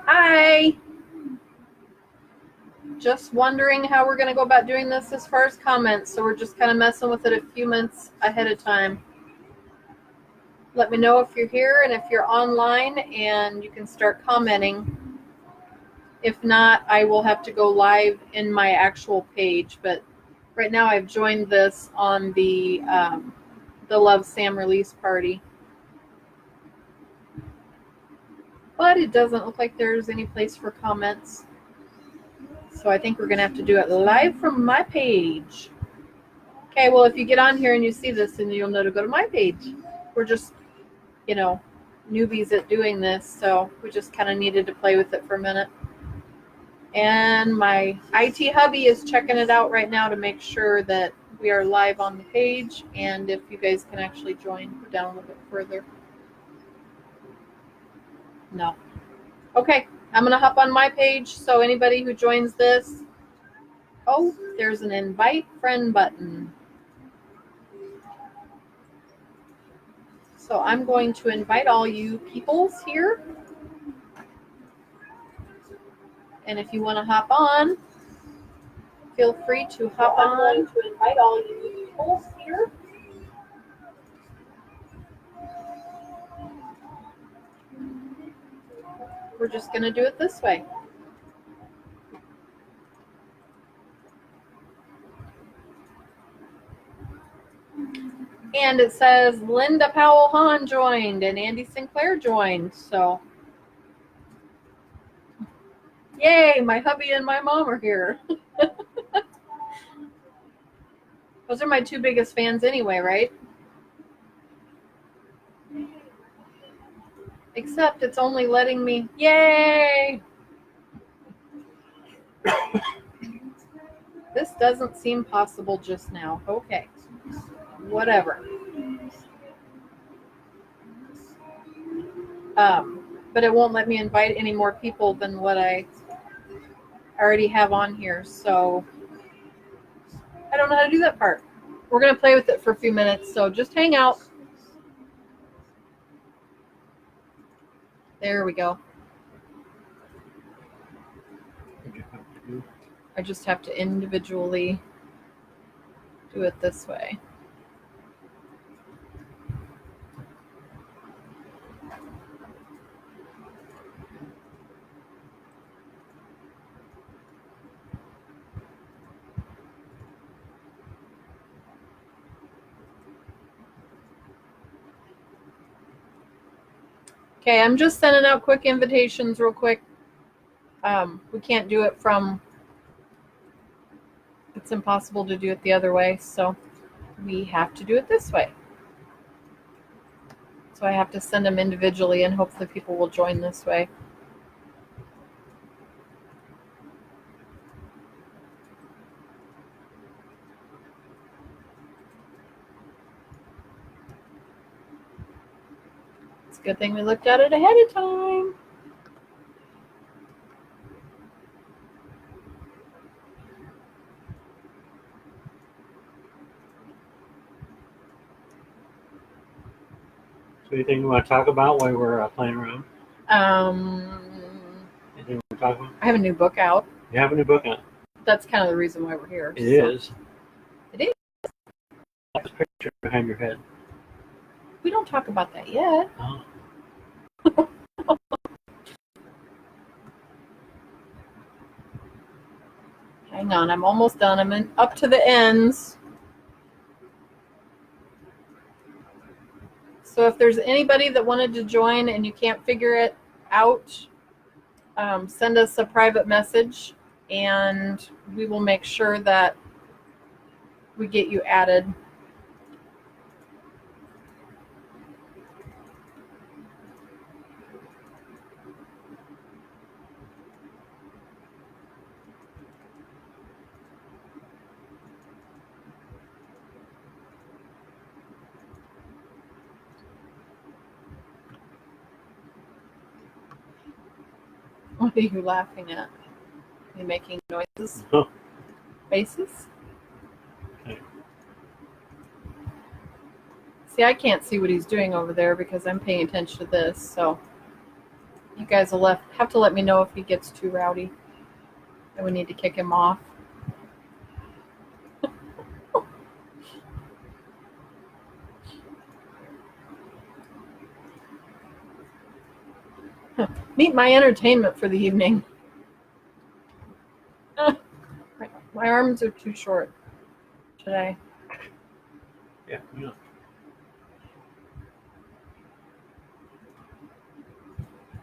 Hi. Just wondering how we're going to go about doing this as far as comments. So we're just kind of messing with it a few minutes ahead of time. Let me know if you're here and if you're online, and you can start commenting. If not, I will have to go live in my actual page. But right now I've joined this on the Love Sam release party. But it doesn't look like there's any place for comments. So I think we're going to have to do it live from my page. Okay, well, if you get on here and you see this, then you'll know to go to my page. We're just, newbies at doing this, so we just kind of needed to play with it for a minute. And my IT hubby is checking it out right now to make sure that we are live on the page, and if you guys can actually join down a little bit further. No. Okay, I'm going to hop on my page, so anybody who joins this, there's an invite friend button. So I'm going to invite all you peoples here. And if you want to hop on, feel free to hop on. I'm going to invite all you peoples here. We're just going to do it this way. And it says Linda Powell Hahn joined and Andy Sinclair joined. So, yay, my hubby and my mom are here. Those are my two biggest fans anyway, right? Except it's only letting me, yay! This doesn't seem possible just now. Okay, whatever. But it won't let me invite any more people than what I already have on here. So I don't know how to do that part. We're going to play with it for a few minutes, so just hang out. There we go. I just have to individually do it this way. Okay, I'm just sending out quick invitations real quick. We can't do it from, it's impossible to do it the other way, so we have to do it this way. So I have to send them individually, and hopefully people will join this way. It's a good thing we looked at it ahead of time. So anything you want to talk about while we're playing around? Anything you want to talk about? I have a new book out. You have a new book out? That's kind of the reason why we're here. It is. It is? That's a picture behind your head. We don't talk about that yet. Oh. Hang on, I'm almost done. I'm up to the ends. So if there's anybody that wanted to join and you can't figure it out, send us a private message and we will make sure that we get you added. What are you laughing at? Are you making noises? Oh. Faces? Okay. See, I can't see what he's doing over there because I'm paying attention to this, so You guys will have to let me know if he gets too rowdy. And we need to kick him off. Meet my entertainment for the evening. My arms are too short today. Yeah.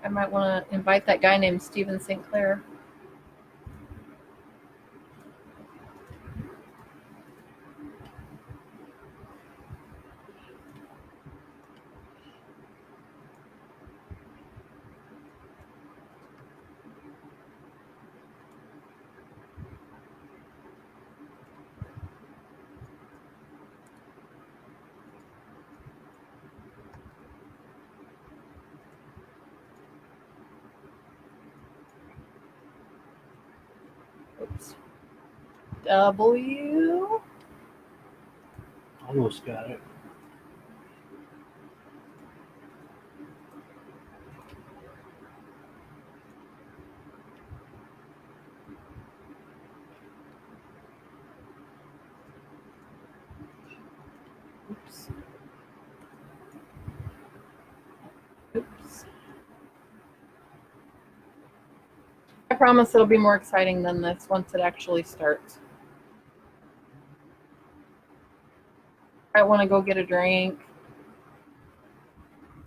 I might want to invite that guy named Stephen St. Clair. Oops. W. Almost got it. Oops. Oops. I promise it'll be more exciting than this once it actually starts. I want to go get a drink,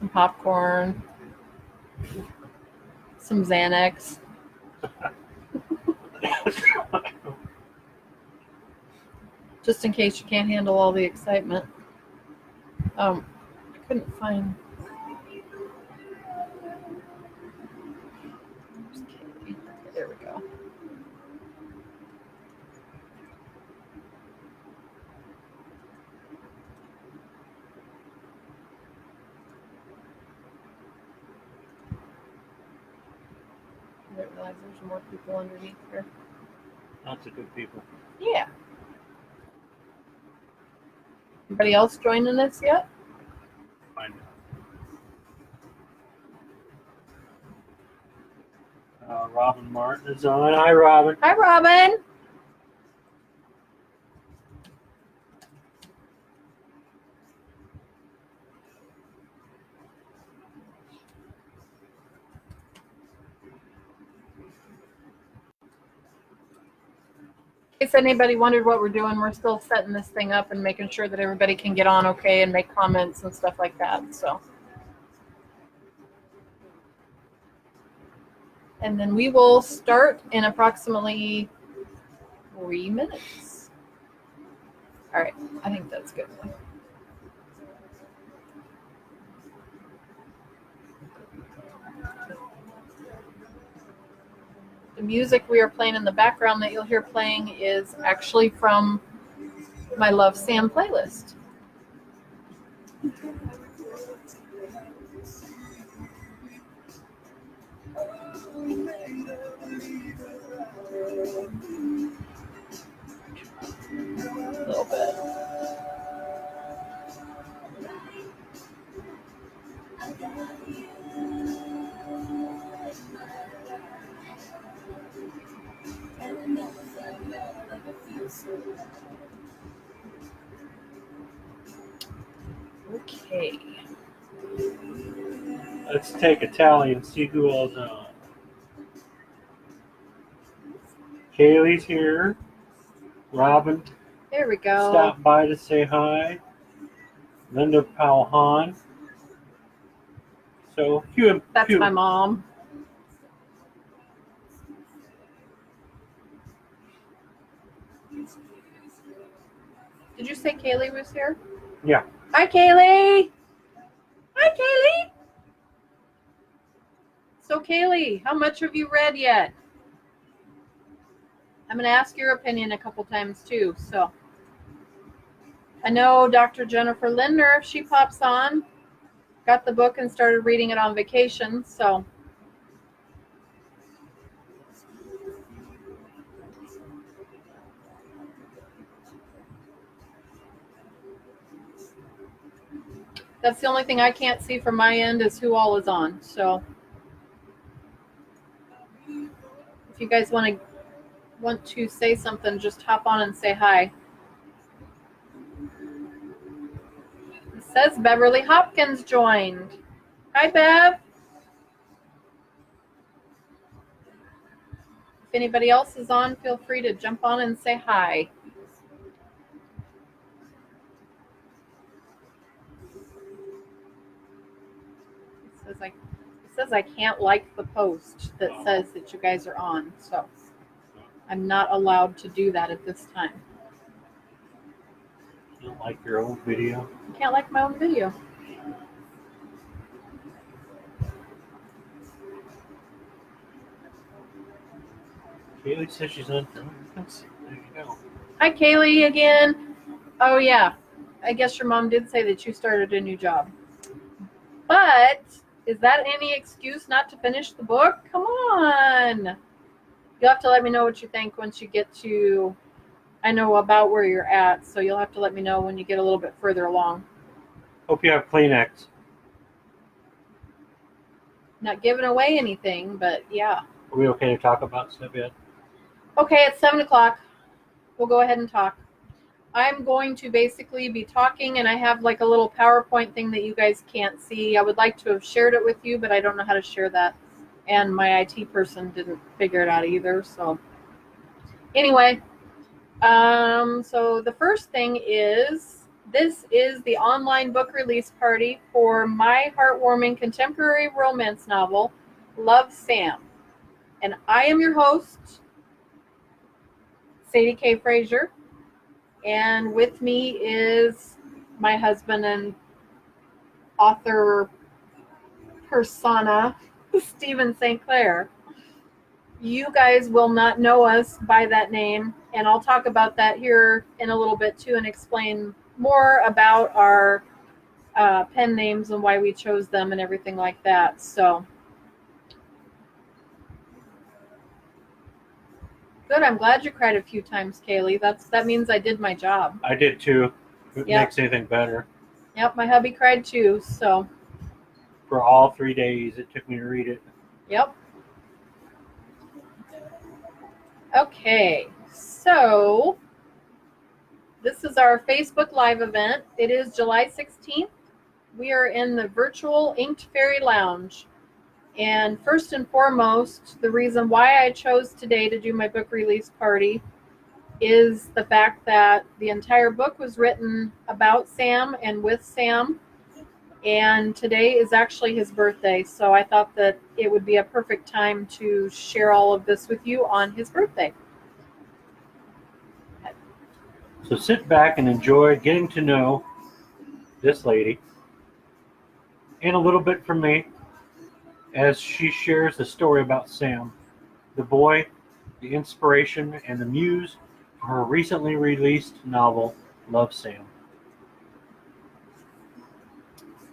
some popcorn, some Xanax. Just in case you can't handle all the excitement. I couldn't find. Okay, there we go. I didn't realize there's more people underneath here. Lots of good people. Yeah. Anybody else joining us yet? Fine. Robin Martin is on. Hi, Robin. Hi, Robin. In case anybody wondered what we're doing, we're still setting this thing up and making sure that everybody can get on okay and make comments and stuff like that. So, and then we will start in approximately 3 minutes. All right, I think that's good. The music we are playing in the background that you'll hear playing is actually from my Love Sam playlist. A little bit. Okay. Let's take a tally and see who all's on. Kaylee's here. Robin There we go. stopped by to say hi. Linda Powell-Hahn. So, That's my mom. Did you say Kaylee was here? Yeah. Hi, Kaylee. Hi, Kaylee. So, Kaylee, how much have you read yet? I'm going to ask your opinion a couple times, too. So, I know Dr. Jennifer Lindner, if she pops on, got the book and started reading it on vacation. So, that's the only thing I can't see from my end is who all is on. So, If you guys want to say something, just hop on and say hi. It says Beverly Hopkins joined. Hi, Bev. If anybody else is on, feel free to jump on and say hi. It says I can't like the post that says that you guys are on, so I'm not allowed to do that at this time. You don't like your own video? I can't like my own video. Kaylee says she's on. There you go. Hi, Kaylee again. Oh, yeah. I guess your mom did say that you started a new job. But is that any excuse not to finish the book? Come on. You'll have to let me know what you think once you get to, I know about where you're at, so you'll have to let me know when you get a little bit further along. Hope you have Kleenex. Not giving away anything, but yeah. Are we okay to talk about stuff yet? Okay, it's 7 o'clock. We'll go ahead and talk. I'm going to basically be talking, and I have like a little PowerPoint thing that you guys can't see. I would like to have shared it with you, but I don't know how to share that. And my IT person didn't figure it out either. So anyway, so the first thing is, this is the online book release party for my heartwarming contemporary romance novel, Love, Sam. And I am your host, Sadie K. Frazier. And with me is my husband and author persona, Stephen St. Clair. You guys will not know us by that name, and I'll talk about that here in a little bit too and explain more about our pen names and why we chose them and everything like that. So good. I'm glad you cried a few times, Kaylee. That means I did my job. I did too. If it makes anything better. Yep, my hubby cried too. So for all 3 days it took me to read it. Yep. Okay, so this is our Facebook Live event. It is July 16th. We are in the virtual Inked Fairy Lounge. And first and foremost, the reason why I chose today to do my book release party is the fact that the entire book was written about Sam and with Sam. And today is actually his birthday, so I thought that it would be a perfect time to share all of this with you on his birthday. So sit back and enjoy getting to know this lady and a little bit from me as she shares the story about Sam, the boy, the inspiration, and the muse for her recently released novel, Love, Sam.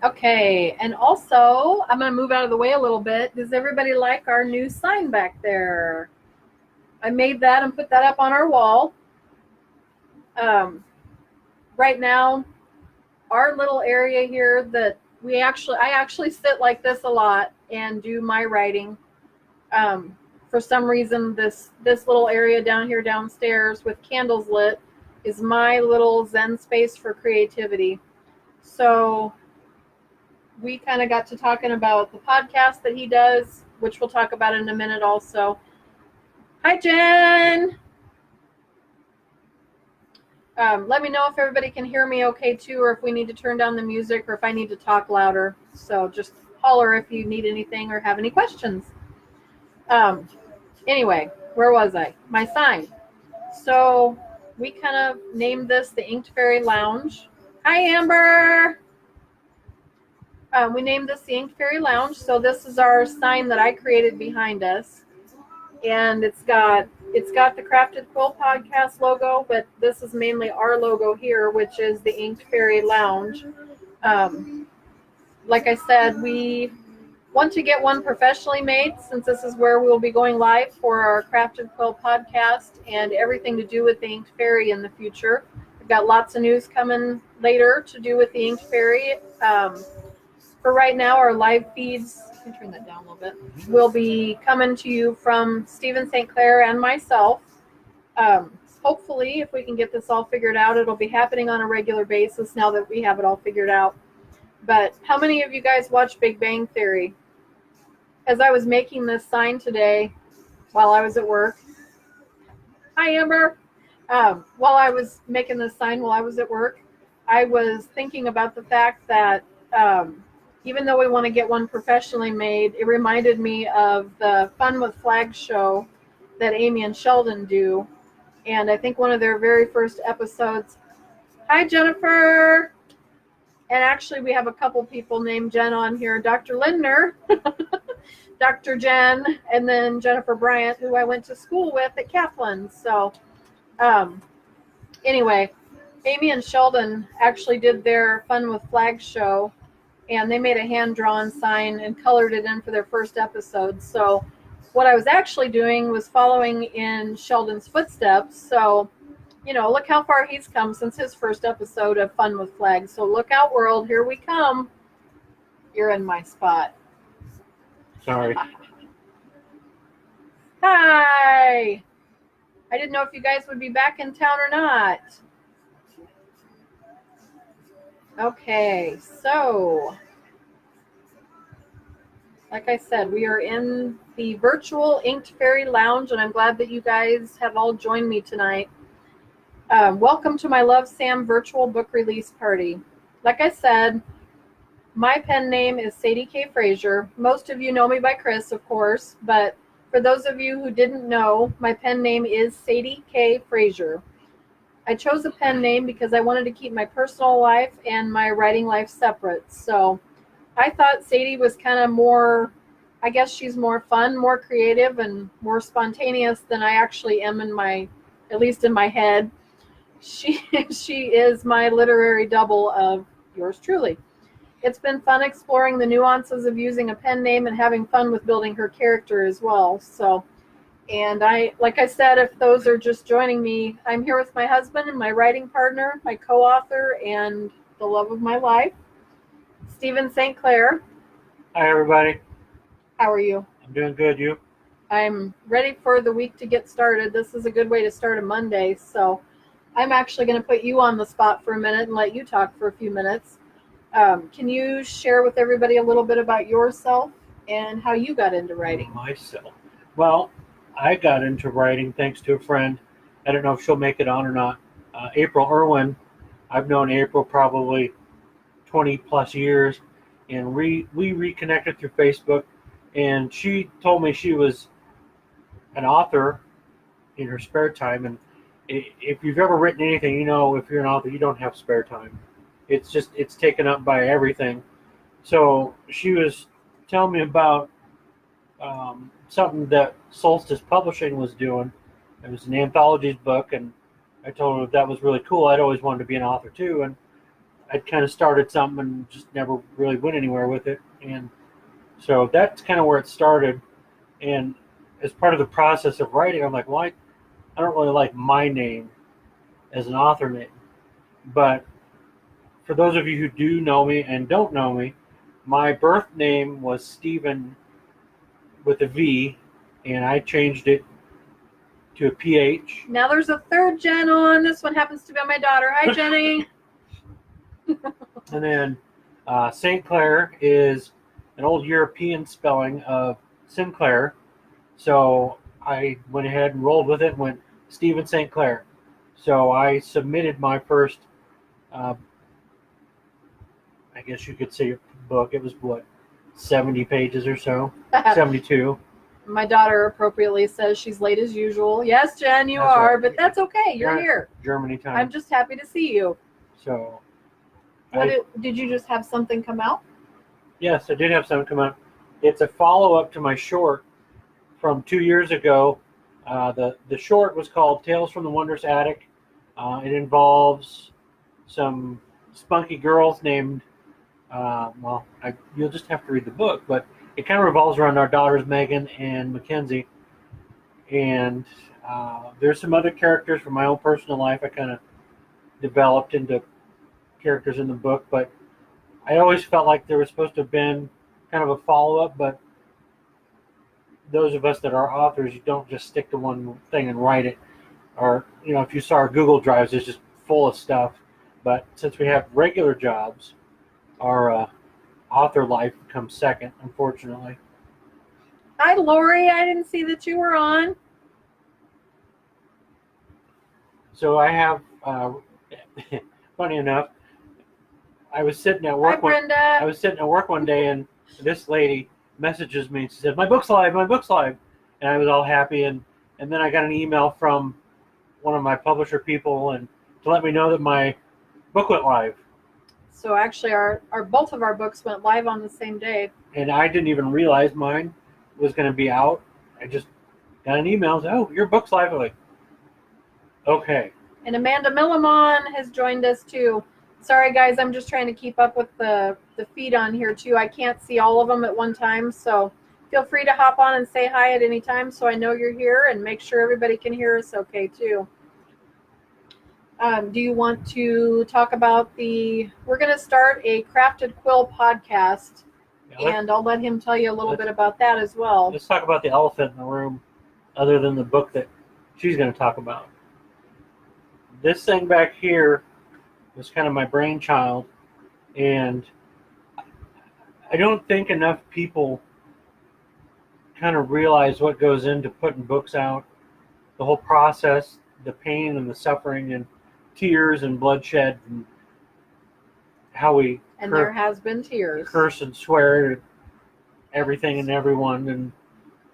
Okay, and also, I'm going to move out of the way a little bit. Does everybody like our new sign back there? I made that and put that up on our wall. Right now, our little area here that I actually sit like this a lot and do my writing. For some reason, this little area down here downstairs with candles lit is my little zen space for creativity. So we kind of got to talking about the podcast that he does, which we'll talk about in a minute also. Hi, Jen. Let me know if everybody can hear me okay too, or if we need to turn down the music, or if I need to talk louder. So just holler if you need anything or have any questions. Anyway, where was I? My sign. So we kind of named this the Inked Fairy Lounge. Hi, Amber. We named this the Inked Fairy Lounge. So this is our sign that I created behind us. And it's got the Crafted Quill Podcast logo, but this is mainly our logo here, which is the Inked Fairy Lounge. Like I said, we want to get one professionally made, since this is where we'll be going live for our Crafted Quill Podcast and everything to do with the Inked Fairy in the future. We've got lots of news coming later to do with the Inked Fairy. For right now, our live feeds, let me turn that down a little bit, will be coming to you from Stephen St. Clair and myself. Hopefully, if we can get this all figured out, it'll be happening on a regular basis now that we have it all figured out. But how many of you guys watch Big Bang Theory? As I was making this sign today while I was at work, hi Amber, while I was making this sign while I was at work, I was thinking about the fact that even though we want to get one professionally made, it reminded me of the Fun with Flags show that Amy and Sheldon do. And I think one of their very first episodes. Hi, Jennifer. And actually, we have a couple people named Jen on here. Dr. Lindner, Dr. Jen, and then Jennifer Bryant, who I went to school with at Kaplan. So anyway, Amy and Sheldon actually did their Fun with Flags show, and they made a hand-drawn sign and colored it in for their first episode. So what I was actually doing was following in Sheldon's footsteps. So, you know, look how far he's come since his first episode of Fun with Flags. So look out, world. Here we come. You're in my spot. Sorry. Hi. I didn't know if you guys would be back in town or not. Okay, so like I said, we are in the virtual Inked Fairy Lounge, and I'm glad that you guys have all joined me tonight. Welcome to my Love Sam virtual book release party. Like I said, my pen name is Sadie K. Frazier. Most of you know me by Chris, of course, but for those of you who didn't know, my pen name is Sadie K. Frazier. I chose a pen name because I wanted to keep my personal life and my writing life separate. So I thought Sadie was kind of more, I guess she's more fun, more creative, and more spontaneous than I actually am in my, at least in my head. She is my literary double of yours truly. It's been fun exploring the nuances of using a pen name and having fun with building her character as well. So, and like I said, if those are just joining me, I'm here with my husband and my writing partner, my co-author, and the love of my life, Stephen St. Clair. Hi, everybody. How are you? I'm doing good. You? I'm ready for the week to get started. This is a good way to start a Monday. So I'm actually going to put you on the spot for a minute and let you talk for a few minutes. Can you share with everybody a little bit about yourself and how you got into writing? Myself. Well, I got into writing thanks to a friend. I don't know if she'll make it on or not. April Irwin. I've known April probably 20 plus years, and we reconnected through Facebook, and she told me she was an author in her spare time. And if you've ever written anything, you know, if you're an author, you don't have spare time. It's taken up by everything. So she was telling me about something that Solstice Publishing was doing. It was an anthologies book, and I told her that was really cool. I'd always wanted to be an author too, and I'd kind of started something and just never really went anywhere with it. And so that's kind of where it started. And as part of the process of writing, I'm like, well, I don't really like my name as an author name. But for those of you who do know me and don't know me, my birth name was Stephen with a V, and I changed it to a PH. Now there's a third Jen on. This one happens to be my daughter. Hi, Jenny. And then St. Clair is an old European spelling of Sinclair. So I went ahead and rolled with it and went Stephen St. Clair. So I submitted my first, I guess you could say, book. It was what, 70 pages or so? 72. My daughter appropriately says she's late as usual. Yes, Jen, you That's are, right. but that's okay. You're Yeah. here. Germany time. I'm just happy to see you. So Did you just have something come out? yes, I did have something come out. It's a follow-up to my short from 2 years ago. The short was called Tales from the Wondrous Attic. It involves some spunky girls named, you'll just have to read the book, but it kind of revolves around our daughters, Megan and Mackenzie. And there's some other characters from my own personal life I kind of developed into characters in the book, but I always felt like there was supposed to have been kind of a follow-up, but those of us that are authors, you don't just stick to one thing and write it. Or, if you saw our Google Drives, it's just full of stuff. But since we have regular jobs, our author life comes second, unfortunately. Hi, Lori. I didn't see that you were on. So I have, funny enough, I was sitting at work. Hi, Brenda. I was sitting at work one day, and this lady messages me and she said, "My book's live, my book's live," and I was all happy. And then I got an email from one of my publisher people and to let me know that my book went live. So actually, our both of our books went live on the same day. And I didn't even realize mine was going to be out. I just got an email and said, "Oh, your book's live." I'm like, okay. And Amanda Millimon has joined us too. Sorry, guys, I'm just trying to keep up with the feed on here too. I can't see all of them at one time, so feel free to hop on and say hi at any time so I know you're here, and make sure everybody can hear us okay too. Do you want to talk about we're going to start a Crafted Quill podcast, and I'll let him tell you a little bit about that as well. Let's talk about the elephant in the room, other than the book that she's going to talk about. This thing back here was kind of my brainchild, and I don't think enough people kind of realize what goes into putting books out, the whole process, the pain and the suffering and tears and bloodshed, and how we there has been tears, curse and swear at everything and everyone.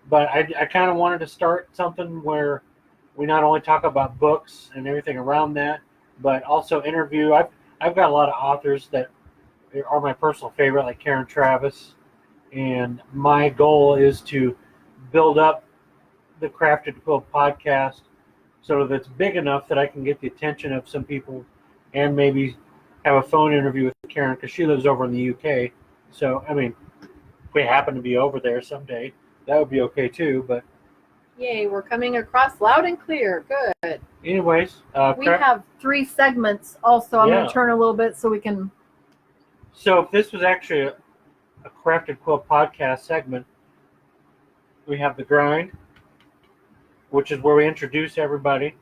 But I kind of wanted to start something where we not only talk about books and everything around that, but also interview. I've got a lot of authors that are my personal favorite, like Karen Travis, and my goal is to build up the Crafted Quill podcast so that it's big enough that I can get the attention of some people and maybe have a phone interview with Karen, because she lives over in the UK. So, I mean, if we happen to be over there someday, that would be okay too. But yay, we're coming across loud and clear. Good. Anyways, we have 3 segments also. I'm going to turn a little bit so we can. So if this was actually a Crafted Quill podcast segment, we have the grind, which is where we introduce everybody.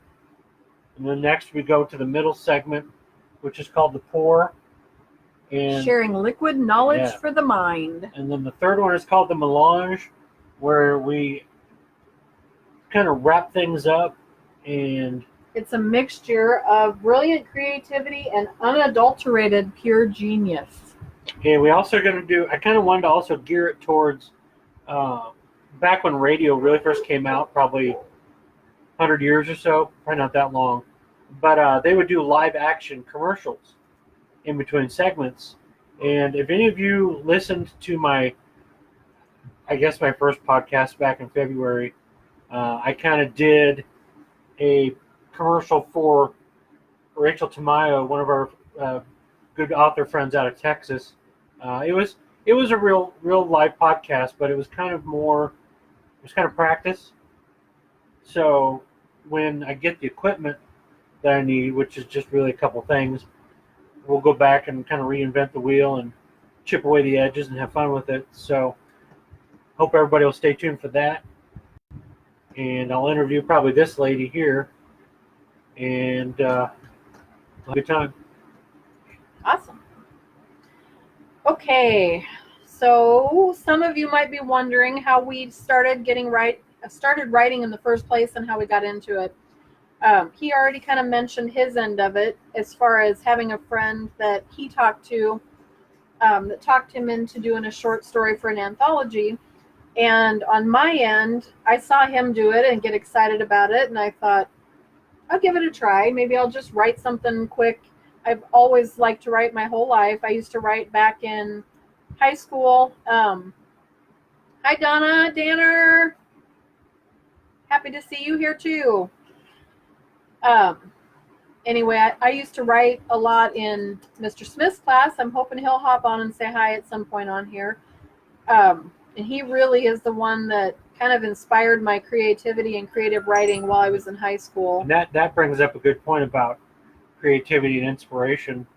And then next we go to the middle segment, which is called the pour. And sharing liquid knowledge for the mind. And then the third one is called the melange, where we kind of wrap things up. And it's a mixture of brilliant creativity and unadulterated pure genius. And we also are going to do, I kind of wanted to also gear it towards back when radio really first came out, probably 100 years or so, probably not that long. But they would do live action commercials in between segments. And if any of you listened to my first podcast back in February, I kind of did a commercial for Rachel Tamayo, one of our good author friends out of Texas. It was a real live podcast, but it was kind of practice. So when I get the equipment that I need, which is just really a couple things, we'll go back and kind of reinvent the wheel and chip away the edges and have fun with it. So hope everybody will stay tuned for that. And I'll interview probably this lady here, and have a good time. Awesome. Okay, so some of you might be wondering how we started writing in the first place and how we got into it. He already kind of mentioned his end of it, as far as having a friend that he talked to that talked him into doing a short story for an anthology. And on my end, I saw him do it and get excited about it, and I thought, I'll give it a try. Maybe I'll just write something quick. I've always liked to write my whole life. I used to write back in high school. Hi, Donna Danner. Happy to see you here too. Anyway, I used to write a lot in Mr. Smith's class. I'm hoping he'll hop on and say hi at some point on here. And he really is the one that kind of inspired my creativity and creative writing while I was in high school. And that brings up a good point about creativity and inspiration.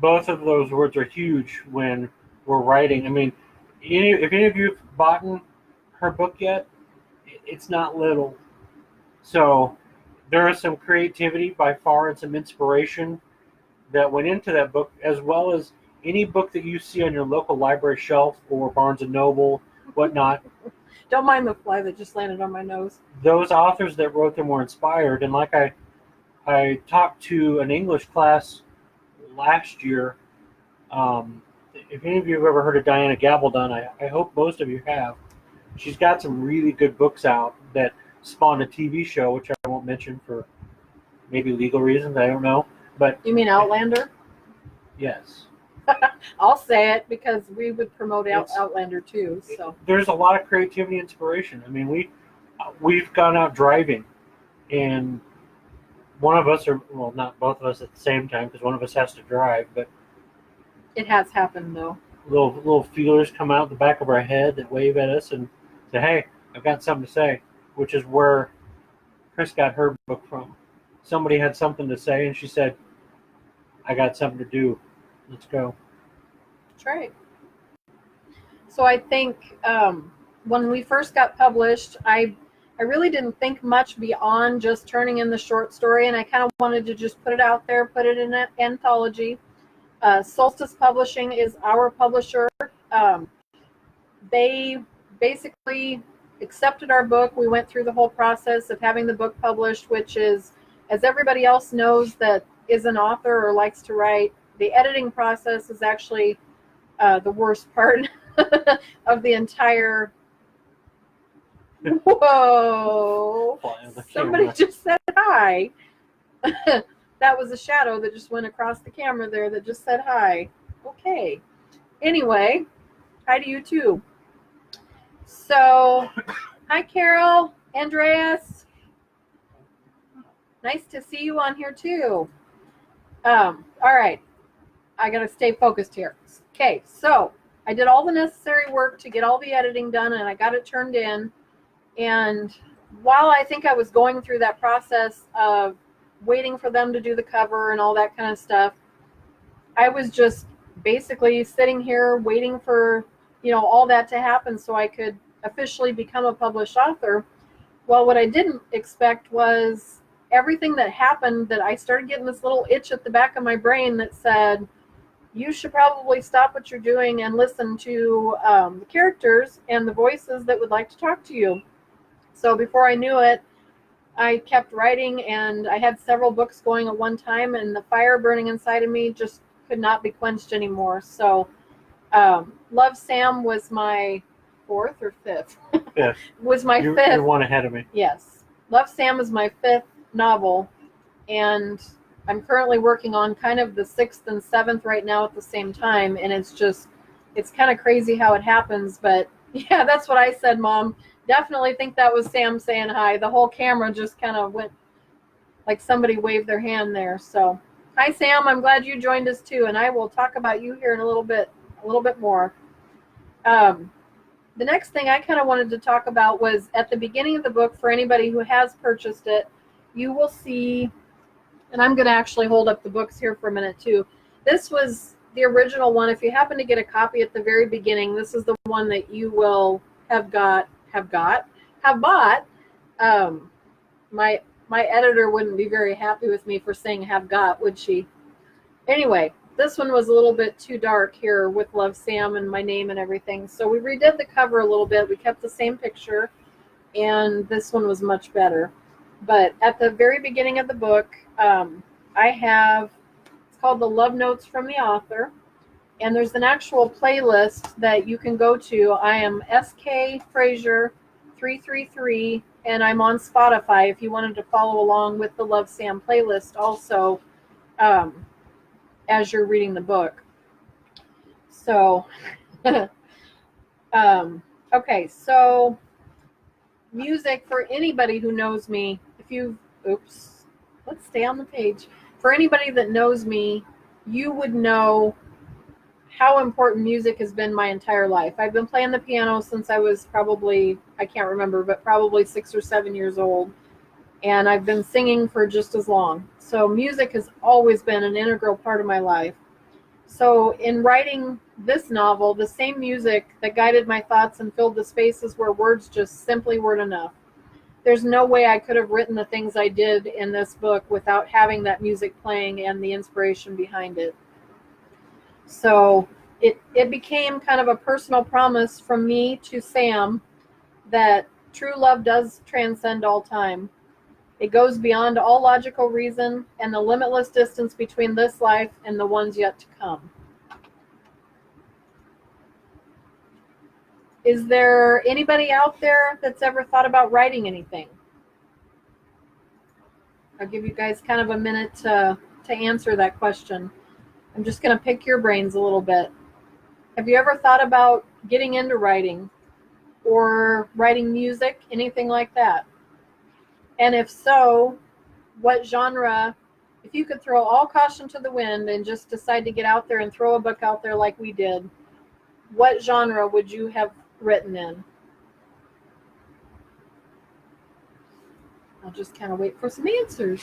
both of those words are huge when we're writing. I mean, if any of you have bought her book yet, it's not little. So there is some creativity by far and some inspiration that went into that book, as well as any book that you see on your local library shelf or Barnes and Noble, whatnot. Don't mind the fly that just landed on my nose. Those authors that wrote them were inspired, and like I talked to an English class last year. If any of you have ever heard of Diana Gabaldon, I hope most of you have. She's got some really good books out that spawned a TV show, which I won't mention for maybe legal reasons. I don't know, but You mean Outlander? yes, I'll say it because we would promote It's- Outlander too. So there's a lot of creativity and inspiration. I mean, we've gone out driving, and one of us, or well, not both of us at the same time, because one of us has to drive, but it has happened though. little feelers come out the back of our head that wave at us and say, "Hey, I've got something to say," which is where Chris got her book from. Somebody had something to say, and she said, "I got something to do. Let's go." That's right. So I think when we first got published, I really didn't think much beyond just turning in the short story, and I kind of wanted to just put it out there, put it in an anthology. Solstice Publishing is our publisher. They basically accepted our book. We went through the whole process of having the book published, which is, as everybody else knows that is an author or likes to write, the editing process is actually the worst part of the entire. Whoa! Fly on the Somebody camera. just said hi. That was a shadow that just went across the camera there that just said hi. Okay. Anyway, hi to you too. So, hi Carol, Andreas. Nice to see you on here too. All right. I gotta stay focused here. Okay, so I did all the necessary work to get all the editing done, and I got it turned in. And while I think I was going through that process of waiting for them to do the cover and all that kind of stuff, I was just basically sitting here waiting for, all that to happen so I could officially become a published author. Well, what I didn't expect was everything that happened, that I started getting this little itch at the back of my brain that said, you should probably stop what you're doing and listen to the characters and the voices that would like to talk to you. So before I knew it, I kept writing, and I had several books going at one time, and the fire burning inside of me just could not be quenched anymore. So Love Sam was my fourth or fifth. Fifth. Was my You're fifth. one ahead of me. Yes. Love Sam is my fifth novel, and I'm currently working on kind of the sixth and seventh right now at the same time, and it's kind of crazy how it happens, but yeah, that's what I said, Mom. Definitely think that was Sam saying hi. The whole camera just kind of went like somebody waved their hand there. So, hi Sam, I'm glad you joined us too, and I will talk about you here in a little bit more. The next thing I kind of wanted to talk about was at the beginning of the book, for anybody who has purchased it, you will see, and I'm going to actually hold up the books here for a minute too. This was the original one. If you happen to get a copy at the very beginning, this is the one that you will have bought. My editor wouldn't be very happy with me for saying have got, would she? Anyway, this one was a little bit too dark here with Love Sam and my name and everything. So we redid the cover a little bit. We kept the same picture, and this one was much better. But at the very beginning of the book, it's called the Love Notes from the Author. And there's an actual playlist that you can go to. I am SK Fraser 333, and I'm on Spotify if you wanted to follow along with the Love Sam playlist also as you're reading the book. So, okay, so music for anybody who knows me. Let's stay on the page. For anybody that knows me, you would know how important music has been my entire life. I've been playing the piano since I was probably 6 or 7 years old. And I've been singing for just as long. So music has always been an integral part of my life. So in writing this novel, the same music that guided my thoughts and filled the spaces where words just simply weren't enough. There's no way I could have written the things I did in this book without having that music playing and the inspiration behind it. So it became kind of a personal promise from me to Sam that true love does transcend all time. It goes beyond all logical reason and the limitless distance between this life and the ones yet to come. Is there anybody out there that's ever thought about writing anything? I'll give you guys kind of a minute to answer that question. I'm just going to pick your brains a little bit. Have you ever thought about getting into writing or writing music, anything like that? And if so, what genre, if you could throw all caution to the wind and just decide to get out there and throw a book out there like we did, what genre would you have written in? I'll just kind of wait for some answers.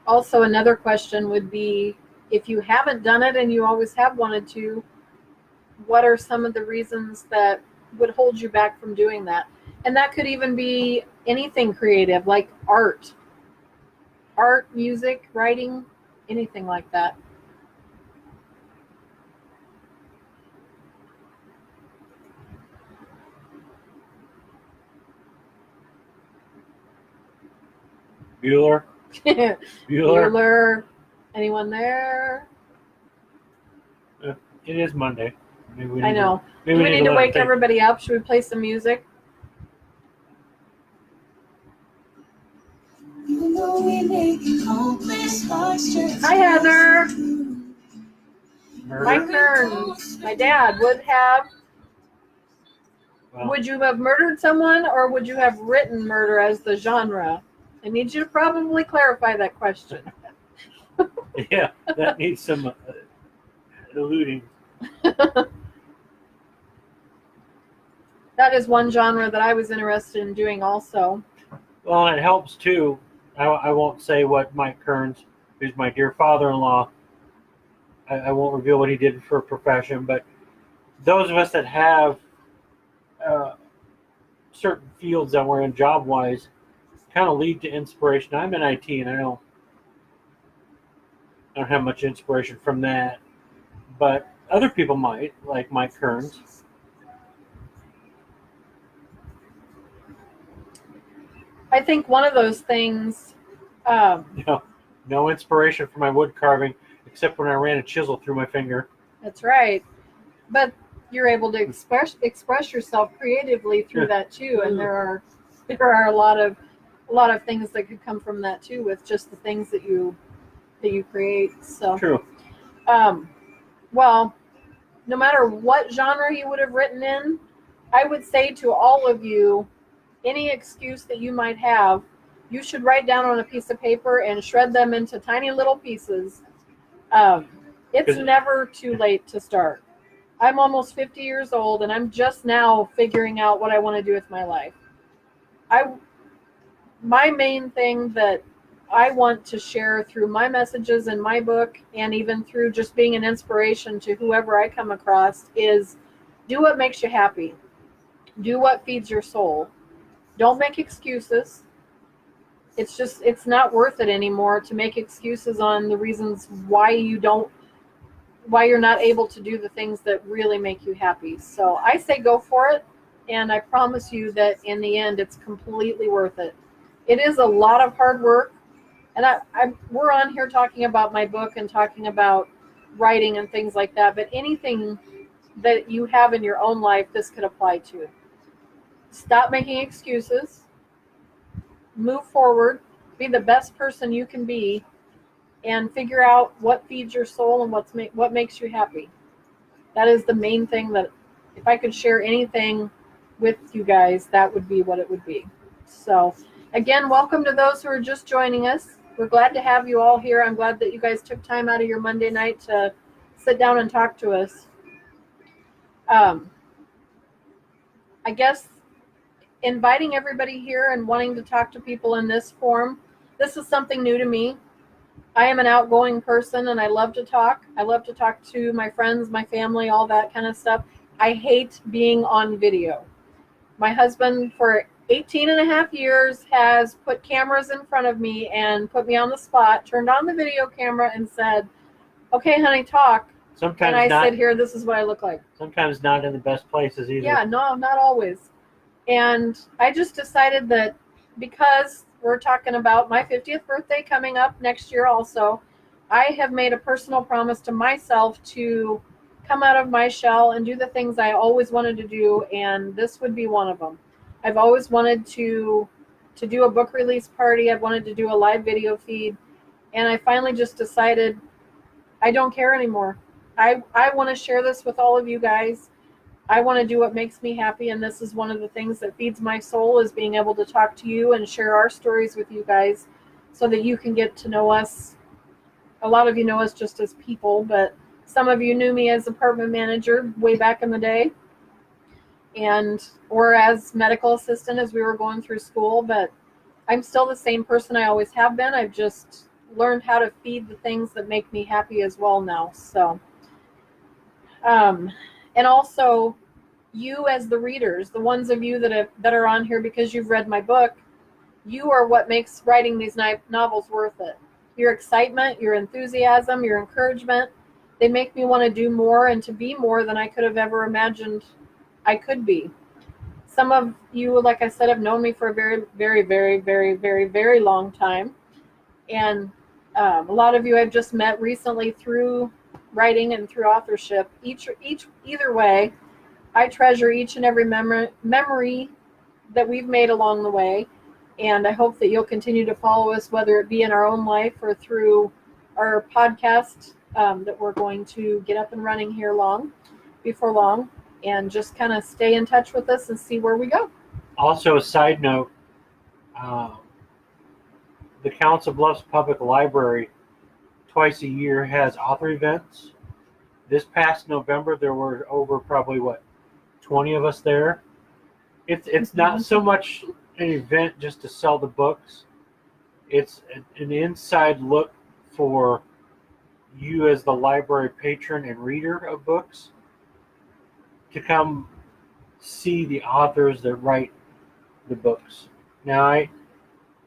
Also, another question would be, if you haven't done it and you always have wanted to, what are some of the reasons that would hold you back from doing that? And that could even be anything creative, like art, music, writing, anything like that. Bueller. Bueller. Anyone there? It is Monday. I know. Do we need to wake everybody up? Should we play some music? Hi, Heather. Murder? Mike Kearns, my dad, would have. Would you have murdered someone, or would you have written murder as the genre? I need you to probably clarify that question. Yeah, that needs some alluding. That is one genre that I was interested in doing also. Well, it helps too. I won't say what Mike Kearns, who's my dear father-in-law, I won't reveal what he did for a profession, but those of us that have certain fields that we're in job-wise kind of lead to inspiration. I'm in IT, and I don't have much inspiration from that, but other people might, like Mike Kearns. I think one of those things. No inspiration for my wood carving, except when I ran a chisel through my finger. That's right, but you're able to express yourself creatively through that too, and there are a lot of things that could come from that too, with just the things that you create. So true. Well, no matter what genre you would have written in, I would say to all of you, any excuse that you might have, you should write down on a piece of paper and shred them into tiny little pieces. It's never too late to start. I'm almost 50 years old, and I'm just now figuring out what I want to do with my life. My main thing that I want to share through my messages in my book, and even through just being an inspiration to whoever I come across, is do what makes you happy. Do what feeds your soul. Don't make excuses. It's not worth it anymore to make excuses on the reasons why you're not able to do the things that really make you happy. So I say go for it, and I promise you that in the end it's completely worth it. It is a lot of hard work, and we're on here talking about my book and talking about writing and things like that, but anything that you have in your own life, this could apply to. Stop making excuses. Move forward. Be the best person you can be, and figure out what feeds your soul and what makes you happy. That is the main thing. That if I could share anything with you guys, that would be what it would be. So again, welcome to those who are just joining us. We're glad to have you all here. I'm glad that you guys took time out of your Monday night to sit down and talk to us. I guess inviting everybody here and wanting to talk to people in this form. This is something new to me. I am an outgoing person and I love to talk. I love to talk to my friends, my family, all that kind of stuff. I hate being on video. My husband, for 18 and a half years, has put cameras in front of me and put me on the spot, turned on the video camera and said, okay, honey, talk. Sometimes And I not. sit here, this is what I look like. Sometimes not in the best places either. Yeah, no, not always. And I just decided that because we're talking about my 50th birthday coming up next year also, I have made a personal promise to myself to come out of my shell and do the things I always wanted to do, and this would be one of them. I've always wanted to do a book release party. I've wanted to do a live video feed, and I finally just decided I don't care anymore. I want to share this with all of you guys. I want to do what makes me happy, and this is one of the things that feeds my soul, is being able to talk to you and share our stories with you guys so that you can get to know us. A lot of you know us just as people, but some of you knew me as apartment manager way back in the day, or as medical assistant as we were going through school, but I'm still the same person I always have been. I've just learned how to feed the things that make me happy as well now. So and also, you as the readers, the ones of you that are on here because you've read my book, you are what makes writing these novels worth it. Your excitement, your enthusiasm, your encouragement, they make me want to do more and to be more than I could have ever imagined I could be. Some of you, like I said, have known me for a very, very, very, very, very, very long time. And a lot of you I've just met recently through writing and through authorship. Either way, I treasure each and every memory that we've made along the way, and I hope that you'll continue to follow us, whether it be in our own life or through our podcast that we're going to get up and running here before long, and just kind of stay in touch with us and see where we go. Also, a side note, the Council Bluffs Public Library twice a year has author events. This past November, there were over probably 20 of us there. It's not so much an event just to sell the books. It's an inside look for you as the library patron and reader of books to come see the authors that write the books. Now, I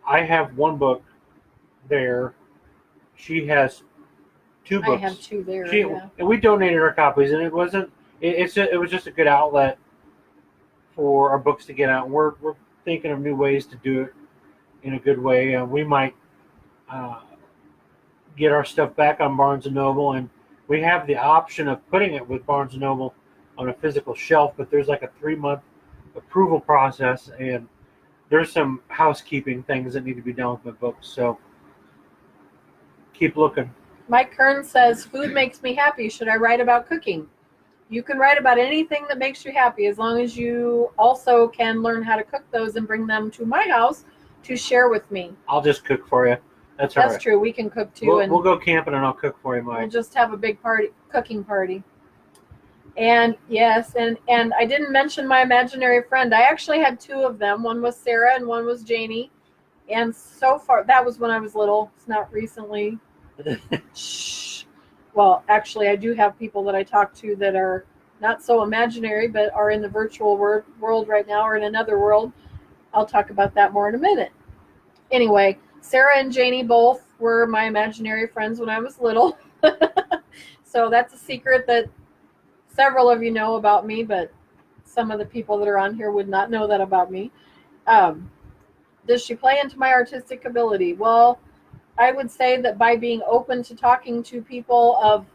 have one book there. She has two books. I have two there. And we donated our copies, and it was just a good outlet for our books to get out. We're thinking of new ways to do it in a good way. We might get our stuff back on Barnes & Noble, and we have the option of putting it with Barnes & Noble on a physical shelf, but there's like a 3-month approval process, and there's some housekeeping things that need to be done with my books, so keep looking. Mike Kern says, food makes me happy. Should I write about cooking? You can write about anything that makes you happy, as long as you also can learn how to cook those and bring them to my house to share with me. I'll just cook for you. That's all right. That's true. We can cook too. We'll go camping and I'll cook for you, Mike. We'll just have a big cooking party. And yes, and I didn't mention my imaginary friend. I actually had 2 of them. One was Sarah and one was Janie. And so far, that was when I was little. It's not recently. Shh. Well, actually, I do have people that I talk to that are not so imaginary, but are in the virtual world right now, or in another world. I'll talk about that more in a minute. Anyway, Sarah and Janie both were my imaginary friends when I was little. So that's a secret that several of you know about me, but some of the people that are on here would not know that about me. Does she play into my artistic ability? Well, I would say that by being open to talking to people of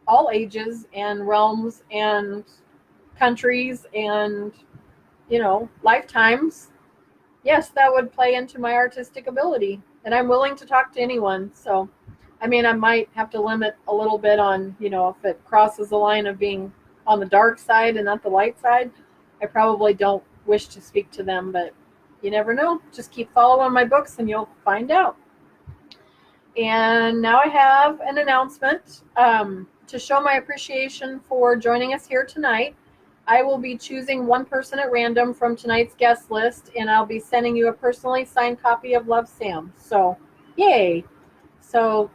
all ages and realms and countries and, lifetimes, yes, that would play into my artistic ability. And I'm willing to talk to anyone. So, I might have to limit a little bit on, if it crosses the line of being on the dark side and not the light side, I probably don't wish to speak to them, but you never know. Just keep following my books and you'll find out. And now I have an announcement to show my appreciation for joining us here tonight. I will be choosing one person at random from tonight's guest list, and I'll be sending you a personally signed copy of Love, Sam. So, yay! So,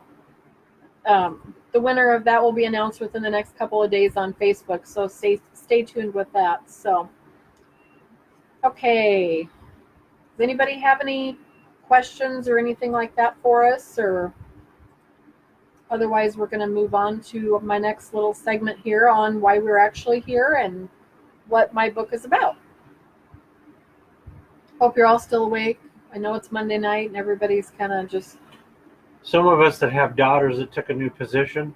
the winner of that will be announced within the next couple of days on Facebook. So, stay tuned with that. So, okay. Does anybody have any questions or anything like that for us? Or otherwise, we're going to move on to my next little segment here on why we're actually here and what my book is about. Hope you're all still awake. I know it's Monday night and everybody's kind of just... Some of us that have daughters that took a new position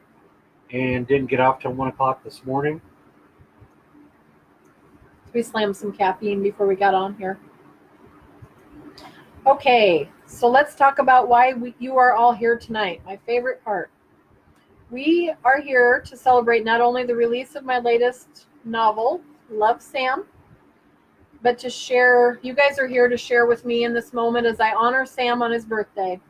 and didn't get off till 1 o'clock this morning. We slammed some caffeine before we got on here. Okay, so let's talk about why you are all here tonight. My favorite part. We are here to celebrate not only the release of my latest novel, Love, Sam, but to share, you guys are here to share with me in this moment as I honor Sam on his birthday.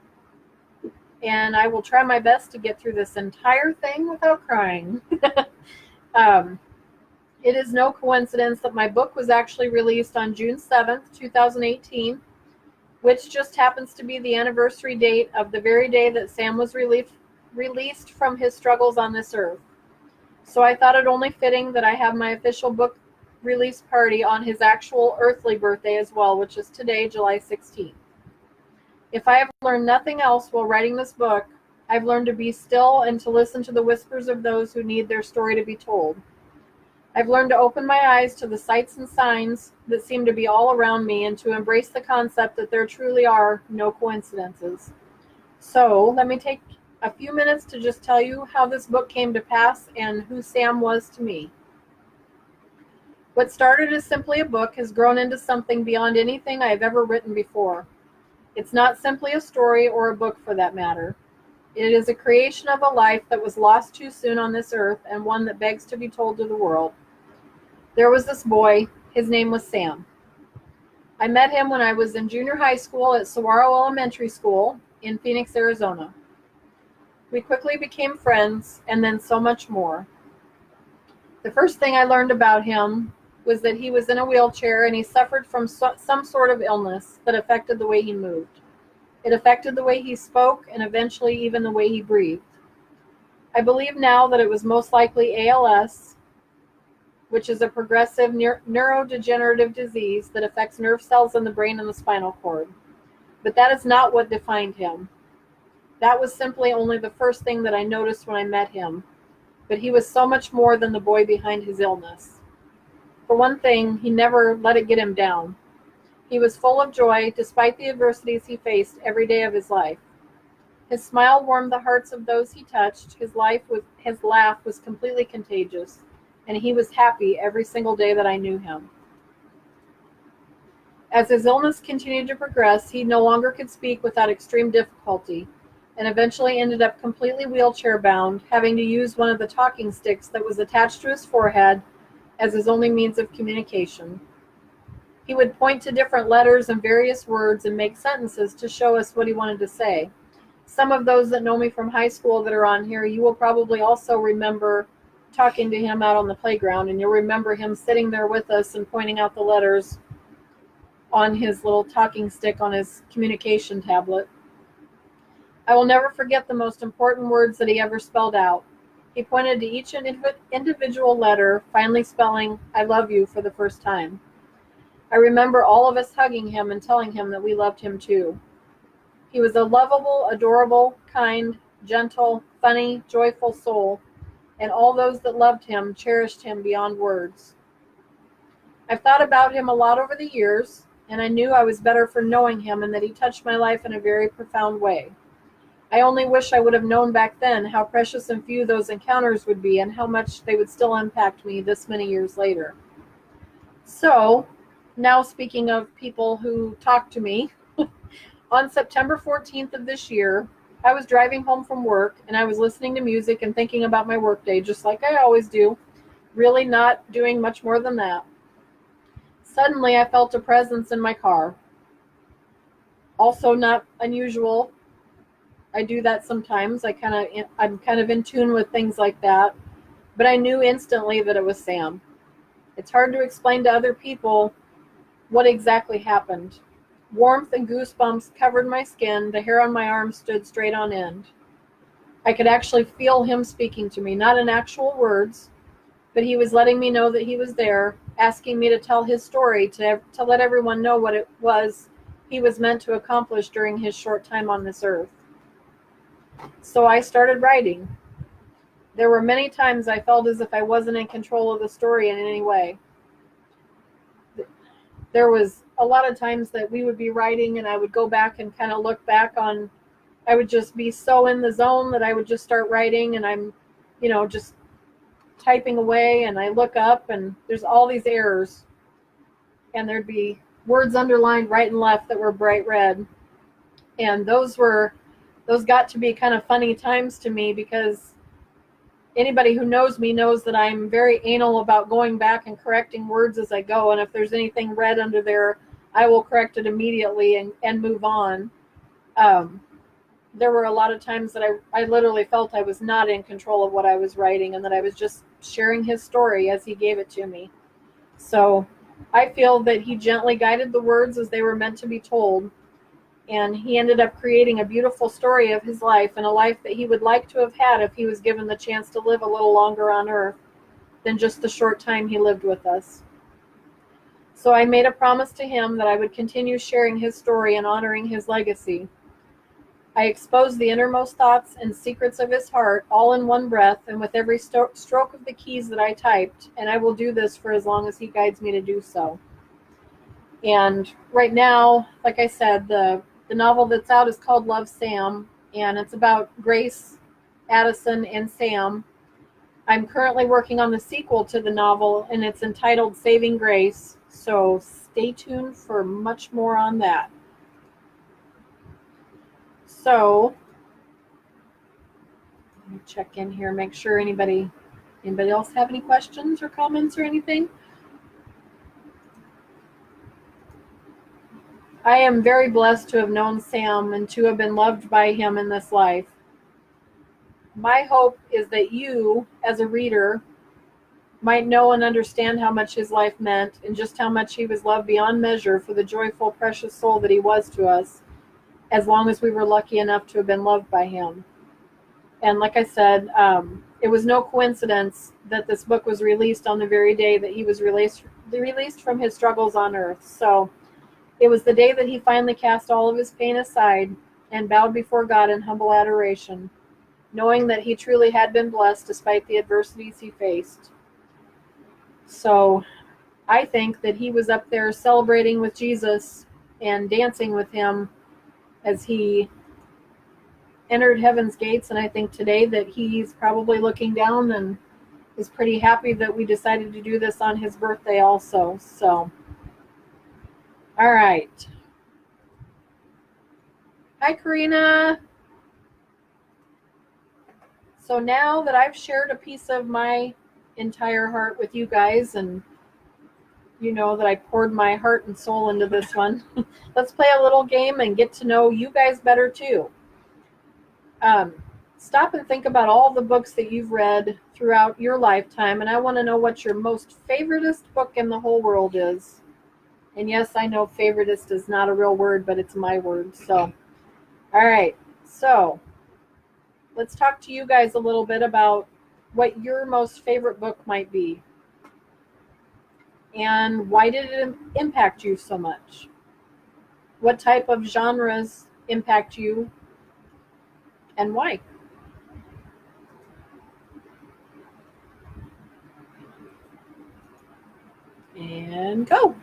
And I will try my best to get through this entire thing without crying. It is no coincidence that my book was actually released on June 7th, 2018, which just happens to be the anniversary date of the very day that Sam was released from his struggles on this earth. So I thought it only fitting that I have my official book release party on his actual earthly birthday as well, which is today, July 16th. If I have learned nothing else while writing this book, I've learned to be still and to listen to the whispers of those who need their story to be told. I've learned to open my eyes to the sights and signs that seem to be all around me and to embrace the concept that there truly are no coincidences. So let me take a few minutes to just tell you how this book came to pass and who Sam was to me. What started as simply a book has grown into something beyond anything I have ever written before. It's not simply a story or a book for that matter. It is a creation of a life that was lost too soon on this earth and one that begs to be told to the world. There was this boy. His name was Sam. I met him when I was in junior high school at Saguaro Elementary School in Phoenix, Arizona. We quickly became friends and then so much more. The first thing I learned about him was that he was in a wheelchair and he suffered from some sort of illness that affected the way he moved. It affected the way he spoke and eventually even the way he breathed. I believe now that it was most likely ALS, which is a progressive neurodegenerative disease that affects nerve cells in the brain and the spinal cord. But that is not what defined him. That was simply only the first thing that I noticed when I met him. But he was so much more than the boy behind his illness. For one thing, he never let it get him down. He was full of joy despite the adversities he faced every day of his life. His smile warmed the hearts of those he touched. His laugh was completely contagious, and he was happy every single day that I knew him. As his illness continued to progress, he no longer could speak without extreme difficulty, and eventually ended up completely wheelchair bound, having to use one of the talking sticks that was attached to his forehead as his only means of communication. He would point to different letters and various words and make sentences to show us what he wanted to say. Some of those that know me from high school that are on here, you will probably also remember talking to him out on the playground, and you'll remember him sitting there with us and pointing out the letters on his little talking stick on his communication tablet. I will never forget the most important words that he ever spelled out. He pointed to each individual letter, finally spelling, "I love you," for the first time. I remember all of us hugging him and telling him that we loved him too. He was a lovable, adorable, kind, gentle, funny, joyful soul, and all those that loved him cherished him beyond words. I've thought about him a lot over the years, and I knew I was better for knowing him and that he touched my life in a very profound way. I only wish I would have known back then how precious and few those encounters would be and how much they would still impact me this many years later. So, now speaking of people who talk to me, on September 14th of this year, I was driving home from work and I was listening to music and thinking about my workday, just like I always do, really not doing much more than that. Suddenly, I felt a presence in my car. Also not unusual. I do that sometimes. I'm kind of in tune with things like that. But I knew instantly that it was Sam. It's hard to explain to other people what exactly happened. Warmth and goosebumps covered my skin. The hair on my arm stood straight on end. I could actually feel him speaking to me, not in actual words, but he was letting me know that he was there, asking me to tell his story, to let everyone know what it was he was meant to accomplish during his short time on this earth. So I started writing. There were many times I felt as if I wasn't in control of the story in any way. There was a lot of times that we would be writing and I would go back and kind of look back on, I would just be so in the zone that I would just start writing, and I'm, just typing away, and I look up and there's all these errors, and there'd be words underlined right and left that were bright red. And those got to be kind of funny times to me, because anybody who knows me knows that I'm very anal about going back and correcting words as I go. And if there's anything red under there, I will correct it immediately and move on. There were a lot of times that I literally felt I was not in control of what I was writing, and that I was just sharing his story as he gave it to me. So I feel that he gently guided the words as they were meant to be told. And he ended up creating a beautiful story of his life, and a life that he would like to have had if he was given the chance to live a little longer on earth than just the short time he lived with us. So I made a promise to him that I would continue sharing his story and honoring his legacy. I exposed the innermost thoughts and secrets of his heart all in one breath and with every stroke of the keys that I typed, and I will do this for as long as he guides me to do so. And right now, like I said, the novel that's out is called Love, Sam, and it's about Grace, Addison, and Sam. I'm currently working on the sequel to the novel, and it's entitled Saving Grace, so stay tuned for much more on that. So, let me check in here, make sure anybody else have any questions or comments or anything? I am very blessed to have known Sam and to have been loved by him in this life. My hope is that you, as a reader, might know and understand how much his life meant, and just how much he was loved beyond measure for the joyful, precious soul that he was to us, as long as we were lucky enough to have been loved by him. And like I said, it was no coincidence that this book was released on the very day that he was released from his struggles on earth. So it was the day that he finally cast all of his pain aside and bowed before God in humble adoration, knowing that he truly had been blessed despite the adversities he faced. So I think that he was up there celebrating with Jesus and dancing with him as he entered heaven's gates. And I think today that he's probably looking down and is pretty happy that we decided to do this on his birthday also. So, all right. Hi, Karina. So now that I've shared a piece of my entire heart with you guys, and you know that I poured my heart and soul into this one, let's play a little game and get to know you guys better too. Stop and think about all the books that you've read throughout your lifetime, and I want to know what your most favoritist book in the whole world is. And yes, I know favoritist is not a real word, but it's my word. So, all right. So let's talk to you guys a little bit about what your most favorite book might be. And why did it impact you so much? What type of genres impact you, and why? And go.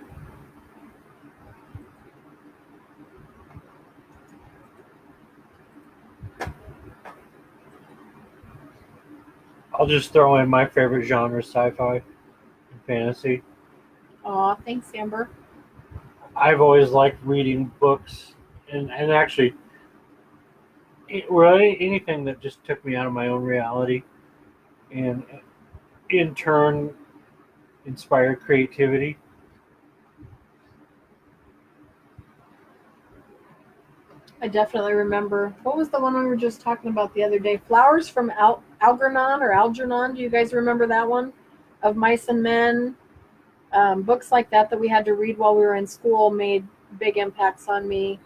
I'll just throw in my favorite genre, sci-fi and fantasy. Aw, thanks, Amber. I've always liked reading books, and actually, really anything that just took me out of my own reality, and in turn inspired creativity. I definitely remember. What was the one we were just talking about the other day? Flowers from Algernon or Algernon. Do you guys remember that one? Of Mice and Men. Books like that we had to read while we were in school made big impacts on me.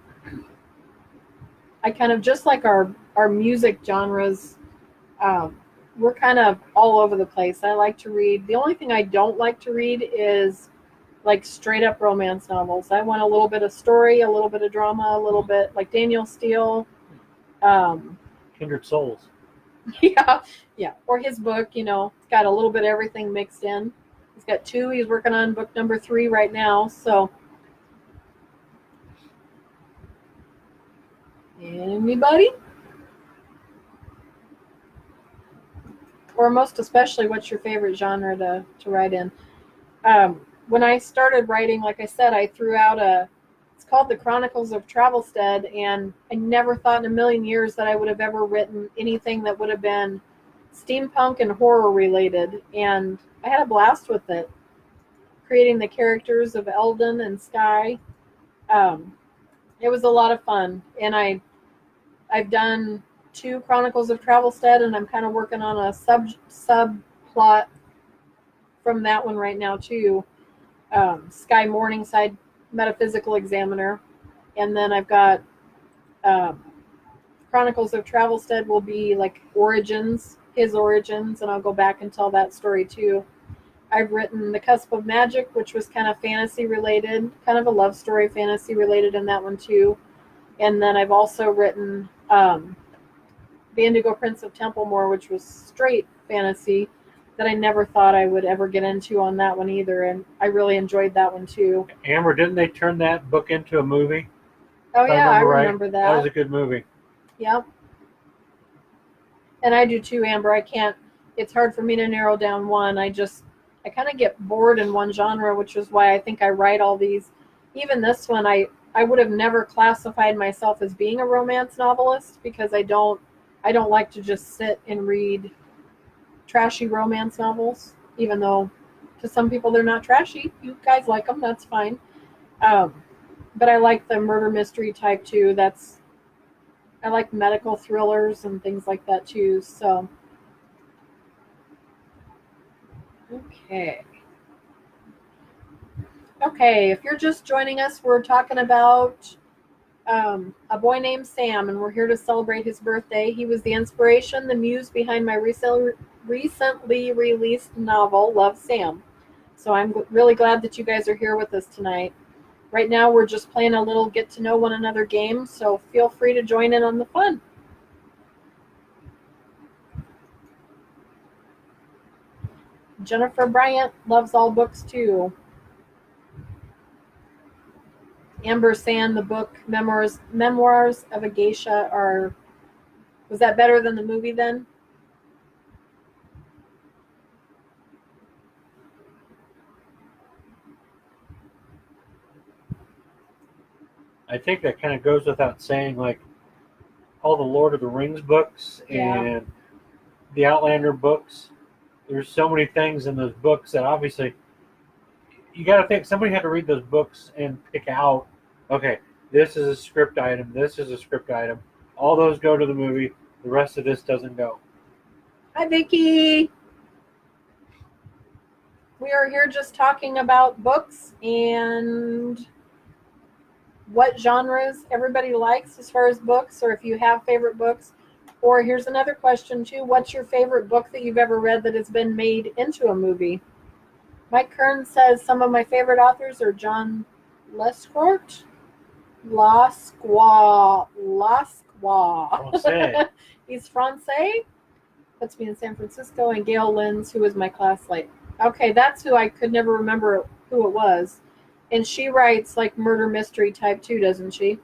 I kind of, just like our music genres, we're kind of all over the place. I like to read. The only thing I don't like to read is like straight up romance novels. I want a little bit of story, a little bit of drama, a little bit like Daniel Steele. Kindred Souls. Yeah. Or his book, it's got a little bit of everything mixed in. He's got 2. He's working on book number 3 right now. So, anybody? Or most especially, what's your favorite genre to write in? When I started writing, like I said, I threw out it's called The Chronicles of Travelstead, and I never thought in a million years that I would have ever written anything that would have been steampunk and horror related, and I had a blast with it, creating the characters of Eldon and Skye. It was a lot of fun, and I've done 2 Chronicles of Travelstead, and I'm kind of working on a subplot from that one right now too. Skye Morningside, Metaphysical Examiner, and then I've got Chronicles of Travelstead will be like his origins, and I'll go back and tell that story too. I've written The Cusp of Magic, which was kind of fantasy related, kind of a love story fantasy related in that one too. And then I've also written The Indigo Prince of Templemore, which was straight fantasy that I never thought I would ever get into on that one either, and I really enjoyed that one too. Amber, didn't they turn that book into a movie? Oh yeah, I remember that. That was a good movie. Yep. And I do too, Amber. It's hard for me to narrow down one. I kind of get bored in one genre, which is why I think I write all these. Even this one, I would have never classified myself as being a romance novelist, because I don't like to just sit and read trashy romance novels, even though to some people they're not trashy. You guys like them, that's fine. But I like the murder mystery type too. I like medical thrillers and things like that too. So, okay, if you're just joining us, we're talking about A Boy Named Sam, and we're here to celebrate his birthday. He was the inspiration, the muse behind my recently released novel, Love, Sam. So I'm really glad that you guys are here with us tonight. Right now, we're just playing a little get to know one another game, so feel free to join in on the fun. Jennifer Bryant loves all books too. Amber Sand, the book Memoirs of a Geisha was that better than the movie then? I think that kind of goes without saying, like all the Lord of the Rings books and the Outlander books. There's so many things in those books that obviously you got to think somebody had to read those books and pick out, okay, this is a script item, this is a script item. All those go to the movie. The rest of this doesn't go. Hi, Vicki. We are here just talking about books and what genres everybody likes as far as books, or if you have favorite books. Or here's another question too: what's your favorite book that you've ever read that has been made into a movie? Mike Kern says some of my favorite authors are John Lescourt, Lasqua. He's Francais. Puts me in San Francisco. And Gail Lins, who was my classmate. Okay, that's who I could never remember who it was. And she writes like murder mystery type too, doesn't she?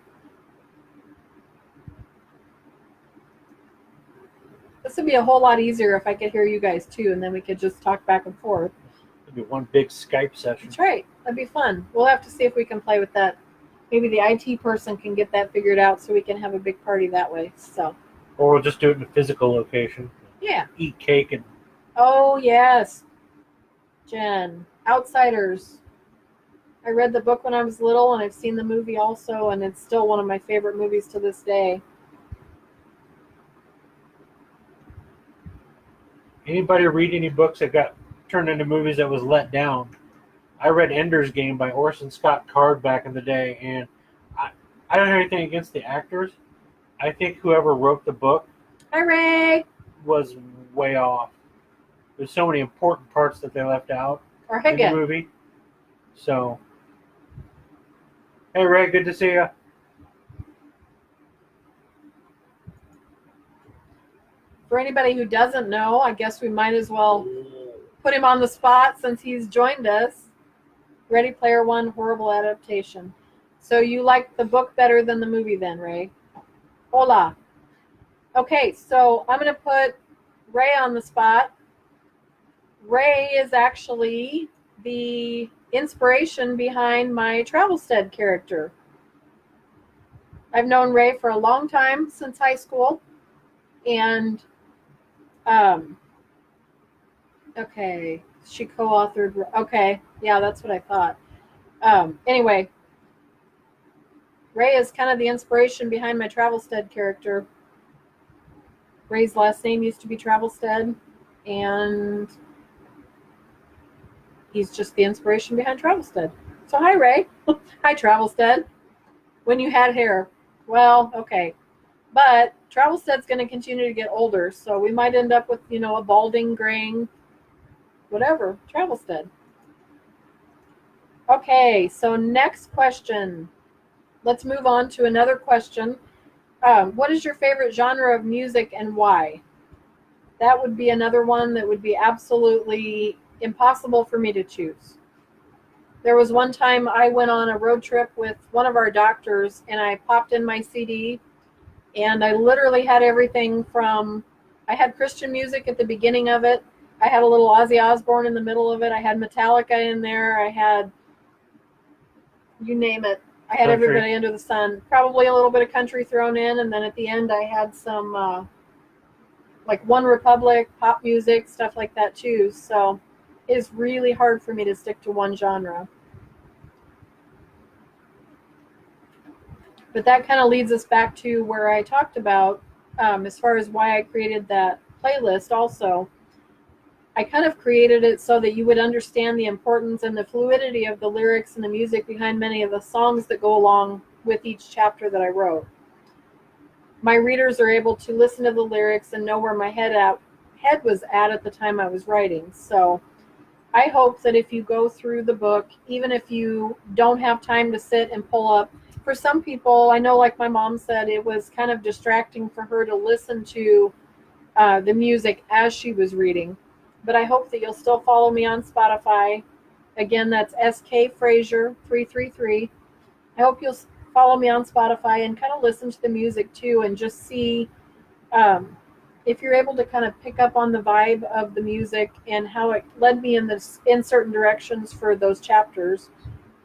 This would be a whole lot easier if I could hear you guys too, and then we could just talk back and forth. It'd be one big Skype session. That's right. That'd be fun. We'll have to see if we can play with that. Maybe the IT person can get that figured out so we can have a big party that way. So. Or we'll just do it in a physical location. Yeah. Eat cake and. Oh yes, Jen. Outsiders. I read the book when I was little, and I've seen the movie also, and it's still one of my favorite movies to this day. Anybody read any books that got turned into movies that was let down? I read Ender's Game by Orson Scott Card back in the day, and I don't have anything against the actors. I think whoever wrote the book Hi, Ray. was way off. There's so many important parts that they left out Or in the Higgin. movie. So, hey Ray, good to see you. For anybody who doesn't know, I guess we might as well put him on the spot since he's joined us. Ready Player One, horrible adaptation. So you like the book better than the movie then, Ray? Hola. Okay, so I'm going to put Ray on the spot. Ray is actually the inspiration behind my Travelstead character. I've known Ray for a long time, since high school. And, okay, she co-authored, okay, yeah, that's what I thought. Anyway, Ray is kind of the inspiration behind my Travelstead character. Ray's last name used to be Travelstead, and he's just the inspiration behind Travelstead. So hi, Ray. Hi, Travelstead. When you had hair. Well, okay. But Travelstead's going to continue to get older, so we might end up with, a balding, graying, whatever, Travelstead. Okay, so next question. Let's move on to another question. What is your favorite genre of music and why? That would be another one that would be absolutely impossible for me to choose. There was one time I went on a road trip with one of our doctors, and I popped in my CD, and I literally had everything from, I had Christian music at the beginning of it, I had a little Ozzy Osbourne in the middle of it, I had Metallica in there, I had, you name it, I had Country. everybody under the sun. Probably a little bit of country thrown in, and then at the end I had some like One Republic, pop music, stuff like that too. So it is really hard for me to stick to one genre. But that kind of leads us back to where I talked about as far as why I created that playlist also. I kind of created it so that you would understand the importance and the fluidity of the lyrics and the music behind many of the songs that go along with each chapter that I wrote. My readers are able to listen to the lyrics and know where my head was at the time I was writing. So I hope that if you go through the book, even if you don't have time to sit and pull up, for some people, I know, like my mom said, it was kind of distracting for her to listen to the music as she was reading. But I hope that you'll still follow me on Spotify. Again, that's SK Fraser 333. I hope you'll follow me on Spotify and kind of listen to the music too, and just see if you're able to kind of pick up on the vibe of the music and how it led me in certain directions for those chapters.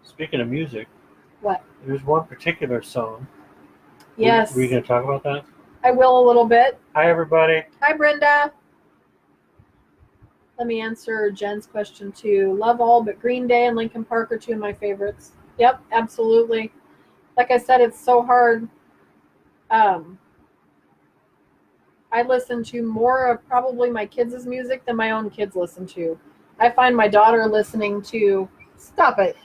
Speaking of music, What? there's one particular song. Yes. Were you going to talk about that? I will a little bit. Hi, everybody. Hi, Brenda. Let me answer Jen's question too. Love all but Green Day and Linkin Park are two of my favorites. Yep, absolutely. Like I said, it's so hard. I listen to more of probably my kids' music than my own kids listen to. I find my daughter listening to, stop it.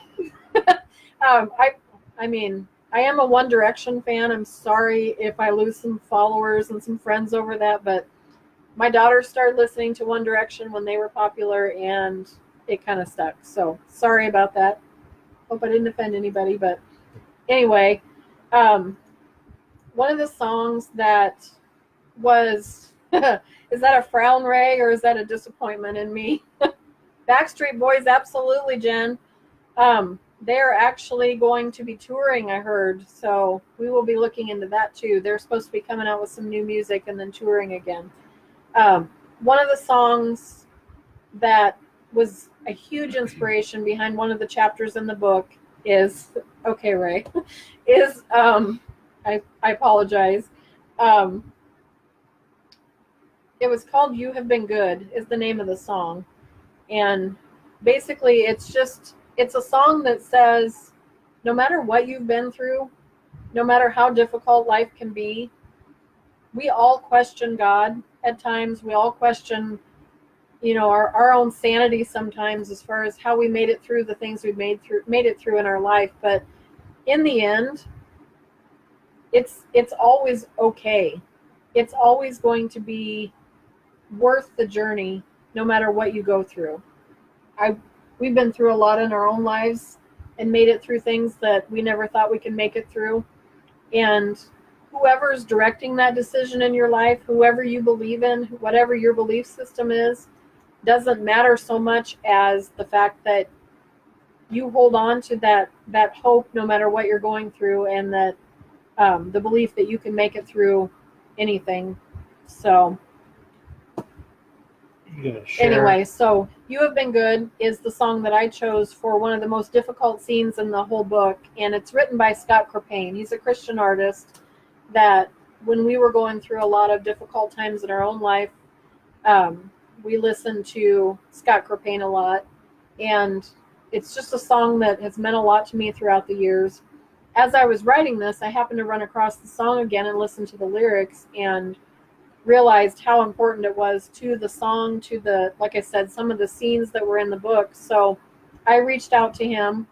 I mean, I am a One Direction fan. I'm sorry if I lose some followers and some friends over that, but my daughter started listening to One Direction when they were popular, and it kind of stuck. So sorry about that. Hope I didn't offend anybody, but anyway, one of the songs that was, is that a frown, Ray, or is that a disappointment in me? Backstreet Boys, absolutely, Jen. They're actually going to be touring, I heard, so we will be looking into that too. They're supposed to be coming out with some new music and then touring again. One of the songs that was a huge inspiration behind one of the chapters in the book is, okay, Ray, is, I apologize. It was called You Have Been Good is the name of the song. And basically it's a song that says, no matter what you've been through, no matter how difficult life can be, we all question God at times. We all question, our own sanity sometimes as far as how we made it through the things we've made it through in our life. But in the end, it's always okay. It's always going to be worth the journey, no matter what you go through. We've been through a lot in our own lives and made it through things that we never thought we could make it through. And whoever's directing that decision in your life, whoever you believe in, whatever your belief system is, doesn't matter so much as the fact that you hold on to that hope no matter what you're going through, and that the belief that you can make it through anything. So anyway, so You Have Been Good is the song that I chose for one of the most difficult scenes in the whole book, and it's written by Scott Crepane. He's a Christian artist that when we were going through a lot of difficult times in our own life, we listened to Scott Crepane a lot, and it's just a song that has meant a lot to me throughout the years. As I was writing this, I happened to run across the song again and listen to the lyrics, and realized how important it was to the song, to the, like I said, some of the scenes that were in the book. So I reached out to him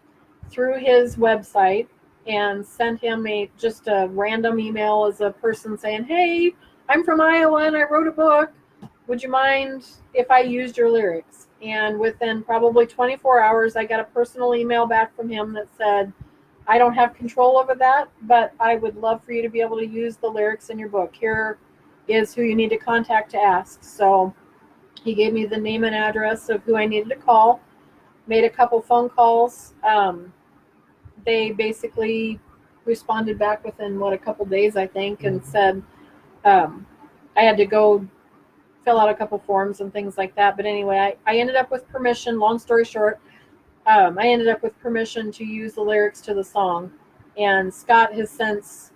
through his website and sent him just a random email as a person saying, hey, I'm from Iowa and I wrote a book. Would you mind if I used your lyrics? And within probably 24 hours, I got a personal email back from him that said, I don't have control over that, but I would love for you to be able to use the lyrics in your book. Here is who you need to contact to ask. So he gave me the name and address of who I needed to call, made a couple phone calls. They basically responded back within, a couple days, I think, and said I had to go fill out a couple forms and things like that. But anyway, I ended up with permission, long story short, I ended up with permission to use the lyrics to the song. And Scott has since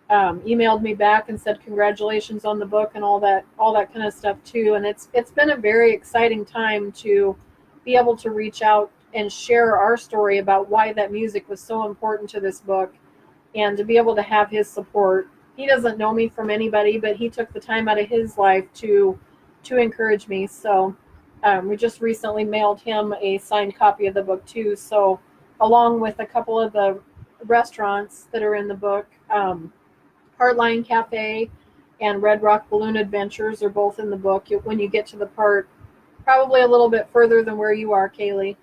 emailed me back and said congratulations on the book and all that kind of stuff too. And it's been a very exciting time to be able to reach out and share our story about why that music was so important to this book, and to be able to have his support. He doesn't know me from anybody, but he took the time out of his life to encourage me. So we just recently mailed him a signed copy of the book too. So along with a couple of the restaurants that are in the book, Heartline Cafe and Red Rock Balloon Adventures are both in the book. When you get to the part probably a little bit further than where you are, Kaylee,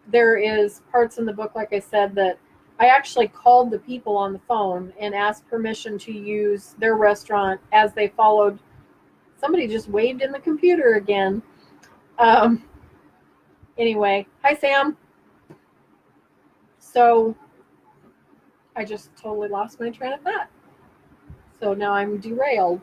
there is parts in the book, like I said, that I actually called the people on the phone and asked permission to use their restaurant as they followed. Somebody just waved in the computer again. Anyway, hi, Sam. So I just totally lost my train of thought. So now I'm derailed.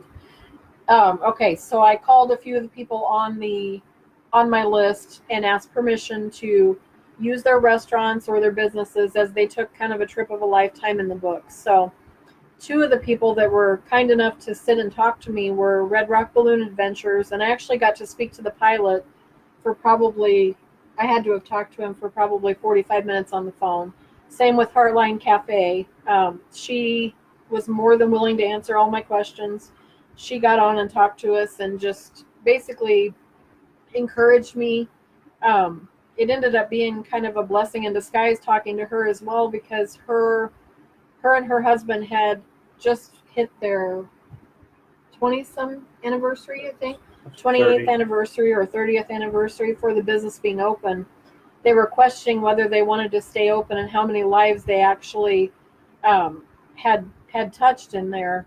Okay, so I called a few of the people on my list and asked permission to use their restaurants or their businesses as they took kind of a trip of a lifetime in the book. So two of the people that were kind enough to sit and talk to me were Red Rock Balloon Adventures, and I actually got to speak to the pilot for I had to have talked to him for probably 45 minutes on the phone. Same with Heartline Cafe. She was more than willing to answer all my questions. She got on and talked to us and just basically encouraged me. It ended up being kind of a blessing in disguise talking to her as well, because her and her husband had just hit their 20-some anniversary, I think. 28th anniversary or 30th anniversary for the business being open. They were questioning whether they wanted to stay open and how many lives they actually had touched in their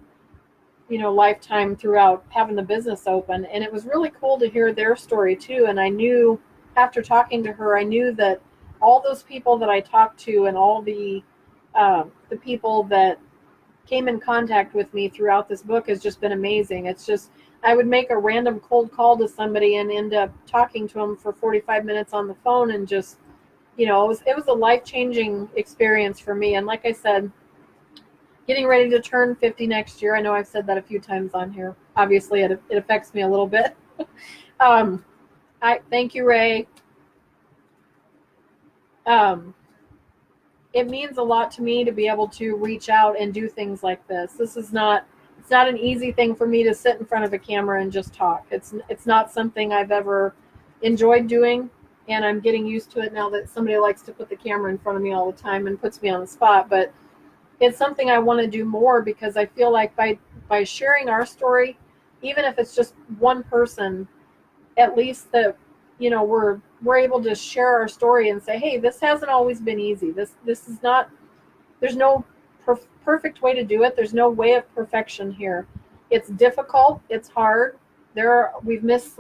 lifetime throughout having the business open. And it was really cool to hear their story too. And I knew, after talking to her, I knew that all those people that I talked to and all the people that came in contact with me throughout this book has just been amazing. It's just, I would make a random cold call to somebody and end up talking to them for 45 minutes on the phone, and just, it was a life-changing experience for me. And like I said, getting ready to turn 50 next year. I know I've said that a few times on here. Obviously, it affects me a little bit. I thank you, Ray. It means a lot to me to be able to reach out and do things like this. This is not it's not an easy thing for me to sit in front of a camera and just talk. It's not something I've ever enjoyed doing, and I'm getting used to it now that somebody likes to put the camera in front of me all the time and puts me on the spot. But it's something I want to do more, because I feel like by sharing our story, even if it's just one person, at least that, you know, we're able to share our story and say, hey, this hasn't always been easy. This is not, there's no perfect way to do it. There's no way of perfection here. It's difficult. It's hard. We've missed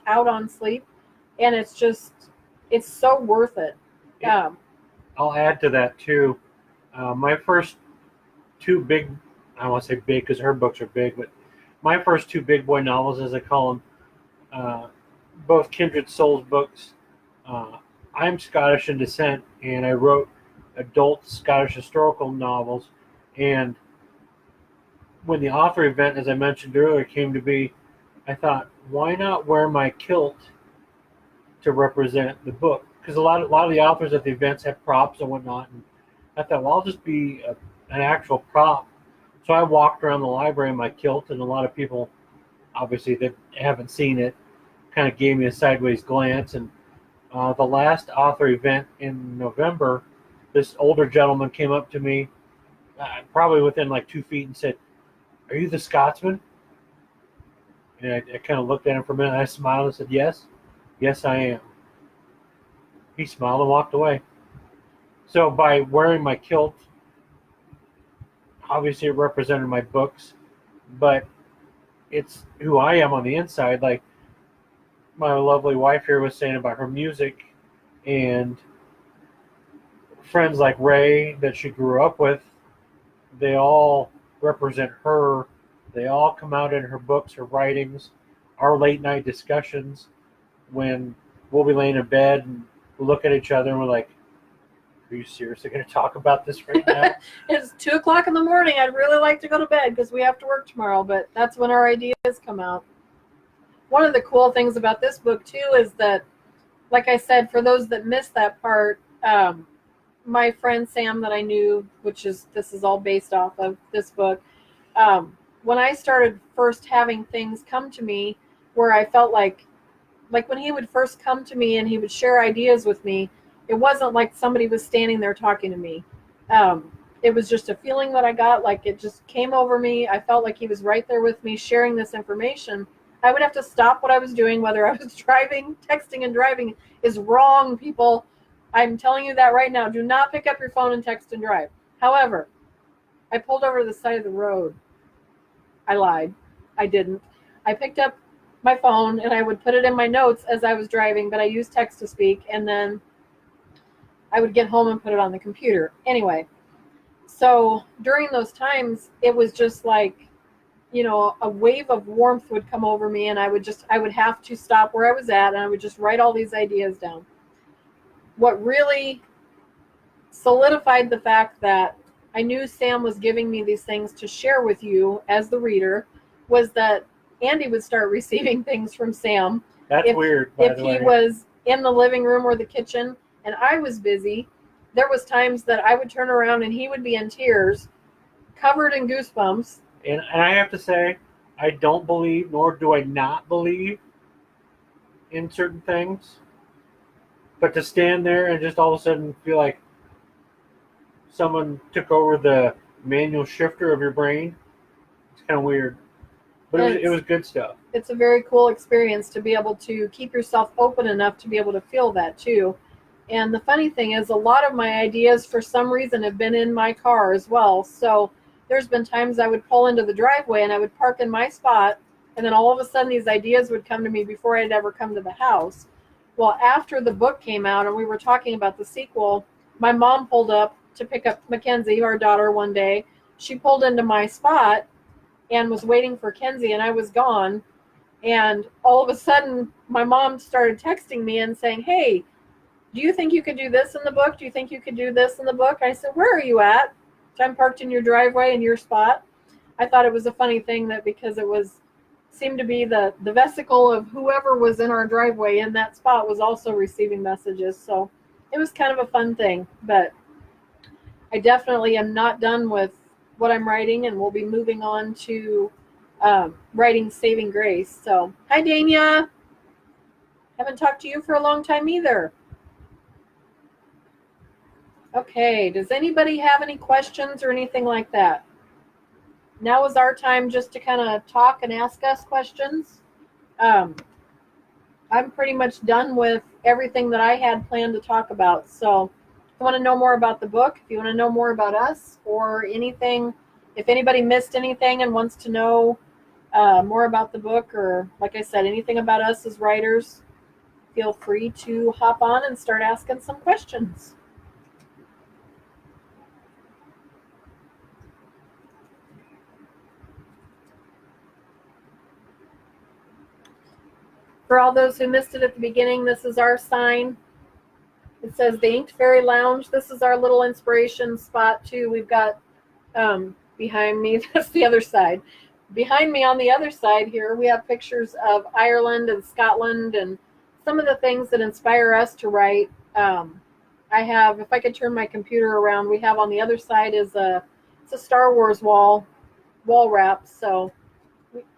out on sleep, and it's so worth it. I'll add to that too. My first two big, I don't want to say big because her books are big, but my first two big boy novels, as I call them, both Kindred Souls books. I'm Scottish in descent, and I wrote adult Scottish historical novels. And when the author event, as I mentioned earlier, came to be, I thought, why not wear my kilt to represent the book? Because a lot of the authors at the events have props and whatnot, and I thought, well, I'll just be an actual prop. So I walked around the library in my kilt, and a lot of people, obviously, that haven't seen it, kind of gave me a sideways glance. And the last author event in November, this older gentleman came up to me, probably within like 2 feet, and said, "Are you the Scotsman?" And I kind of looked at him for a minute, and I smiled and said, yes, I am. He smiled and walked away. So by wearing my kilt, obviously it represented my books, but it's who I am on the inside. Like my lovely wife here was saying about her music, and friends like Ray that she grew up with, they all represent her. They all come out in her books, her writings, our late night discussions when we'll be laying in bed and we'll look at each other and we're like, are you seriously going to talk about this right now? It's 2:00 in the morning. I'd really like to go to bed because we have to work tomorrow, but that's when our ideas come out. One of the cool things about this book too is that, like I said, for those that missed that part, my friend Sam that I knew, this is all based off of this book, when I started first having things come to me where I felt like when he would first come to me and he would share ideas with me, it wasn't like somebody was standing there talking to me. It was just a feeling that I got, like it just came over me. I felt like he was right there with me sharing this information. I would have to stop what I was doing, whether I was driving. Texting and driving is wrong, people. I'm telling you that right now. Do not pick up your phone and text and drive. However, I pulled over to the side of the road. I lied. I didn't. I picked up my phone and I would put it in my notes as I was driving, but I used text to speak, and then I would get home and put it on the computer. Anyway, so during those times, it was just like, you know, a wave of warmth would come over me, and I would have to stop where I was at, and I would just write all these ideas down. What really solidified the fact that I knew Sam was giving me these things to share with you as the reader was that Andy would start receiving things from Sam. That's weird, by If the way. he was in the living room or the kitchen and I was busy, there was times that I would turn around and he would be in tears, covered in goosebumps. And I have to say, I don't believe, nor do I not believe in certain things. But to stand there and just all of a sudden feel like someone took over the manual shifter of your brain, it's kind of weird. But it was good stuff. It's a very cool experience to be able to keep yourself open enough to be able to feel that too. And the funny thing is, a lot of my ideas for some reason have been in my car as well. So there's been times I would pull into the driveway and I would park in my spot, and then all of a sudden these ideas would come to me before I'd ever come to the house. Well, after the book came out and we were talking about the sequel, my mom pulled up to pick up Mackenzie, our daughter, one day. She pulled into my spot and was waiting for Kenzie, and I was gone. And all of a sudden, my mom started texting me and saying, hey, do you think you could do this in the book? Do you think you could do this in the book? I said, where are you at? So I'm parked in your driveway in your spot. I thought it was a funny thing that because it seemed to be the vesicle of whoever was in our driveway in that spot was also receiving messages. So it was kind of a fun thing. But I definitely am not done with what I'm writing, and we'll be moving on to writing Saving Grace. So, hi, Dania. Haven't talked to you for a long time either. Okay, does anybody have any questions or anything like that? Now is our time just to kind of talk and ask us questions. I'm pretty much done with everything that I had planned to talk about. So if you want to know more about the book, if you want to know more about us or anything, if anybody missed anything and wants to know more about the book, or like I said, anything about us as writers, feel free to hop on and start asking some questions. For all those who missed it at the beginning, this is our sign. It says the Inked Fairy Lounge. This is our little inspiration spot too. We've got behind me, that's the other side. Behind me on the other side here, we have pictures of Ireland and Scotland and some of the things that inspire us to write. I have, if I could turn my computer around, we have on the other side is it's a Star Wars wall wrap. So,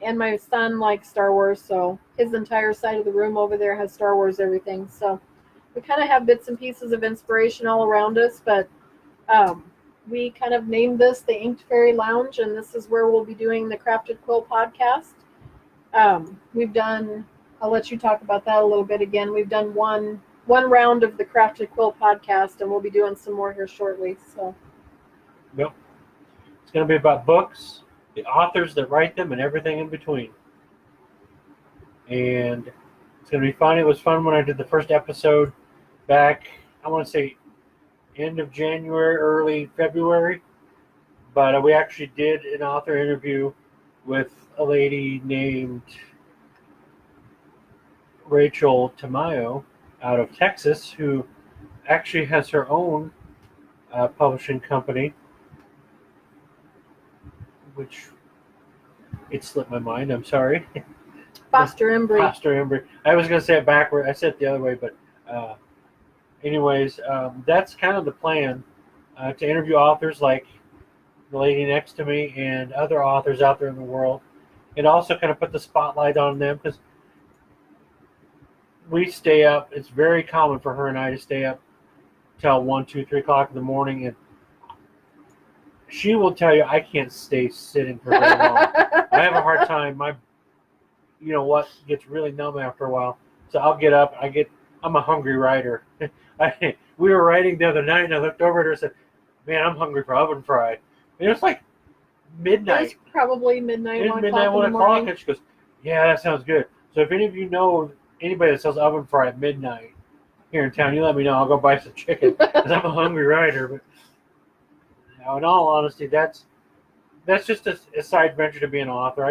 and my son likes Star Wars, so his entire side of the room over there has Star Wars everything. So we kind of have bits and pieces of inspiration all around us, but we kind of named this the Inked Fairy Lounge, and this is where we'll be doing the Crafted Quill podcast. We've done, I'll let you talk about that a little bit again. We've done one round of the Crafted Quill podcast, and we'll be doing some more here shortly. So, Yep. It's going to be about books, the authors that write them, and everything in between. And it's going to be fun. It was fun when I did the first episode back, I want to say, end of January, early February. But we actually did an author interview with a lady named Rachel Tamayo out of Texas, who actually has her own publishing company, which it slipped my mind. I'm sorry. Foster Embry. Foster Embry. I was going to say it backward. I said it the other way, but anyways, that's kind of the plan, to interview authors like the lady next to me and other authors out there in the world, and also kind of put the spotlight on them, because we stay up. It's very common for her and I to stay up till 1, 2, 3 o'clock in the morning, and she will tell you I can't stay sitting for very long. I have a hard time. You know what, gets really numb after a while. So I'll get up. I'm a hungry writer. We were writing the other night, and I looked over at her and said, "Man, I'm hungry for oven fry." And it was like midnight. It's probably midnight, It's 1 midnight, o'clock 1 in the o'clock, morning. and she goes, "Yeah, that sounds good." So if any of you know anybody that sells oven fry at midnight here in town, you let me know. I'll go buy some chicken, because I'm a hungry writer. But now, in all honesty, that's just a side venture to be an author.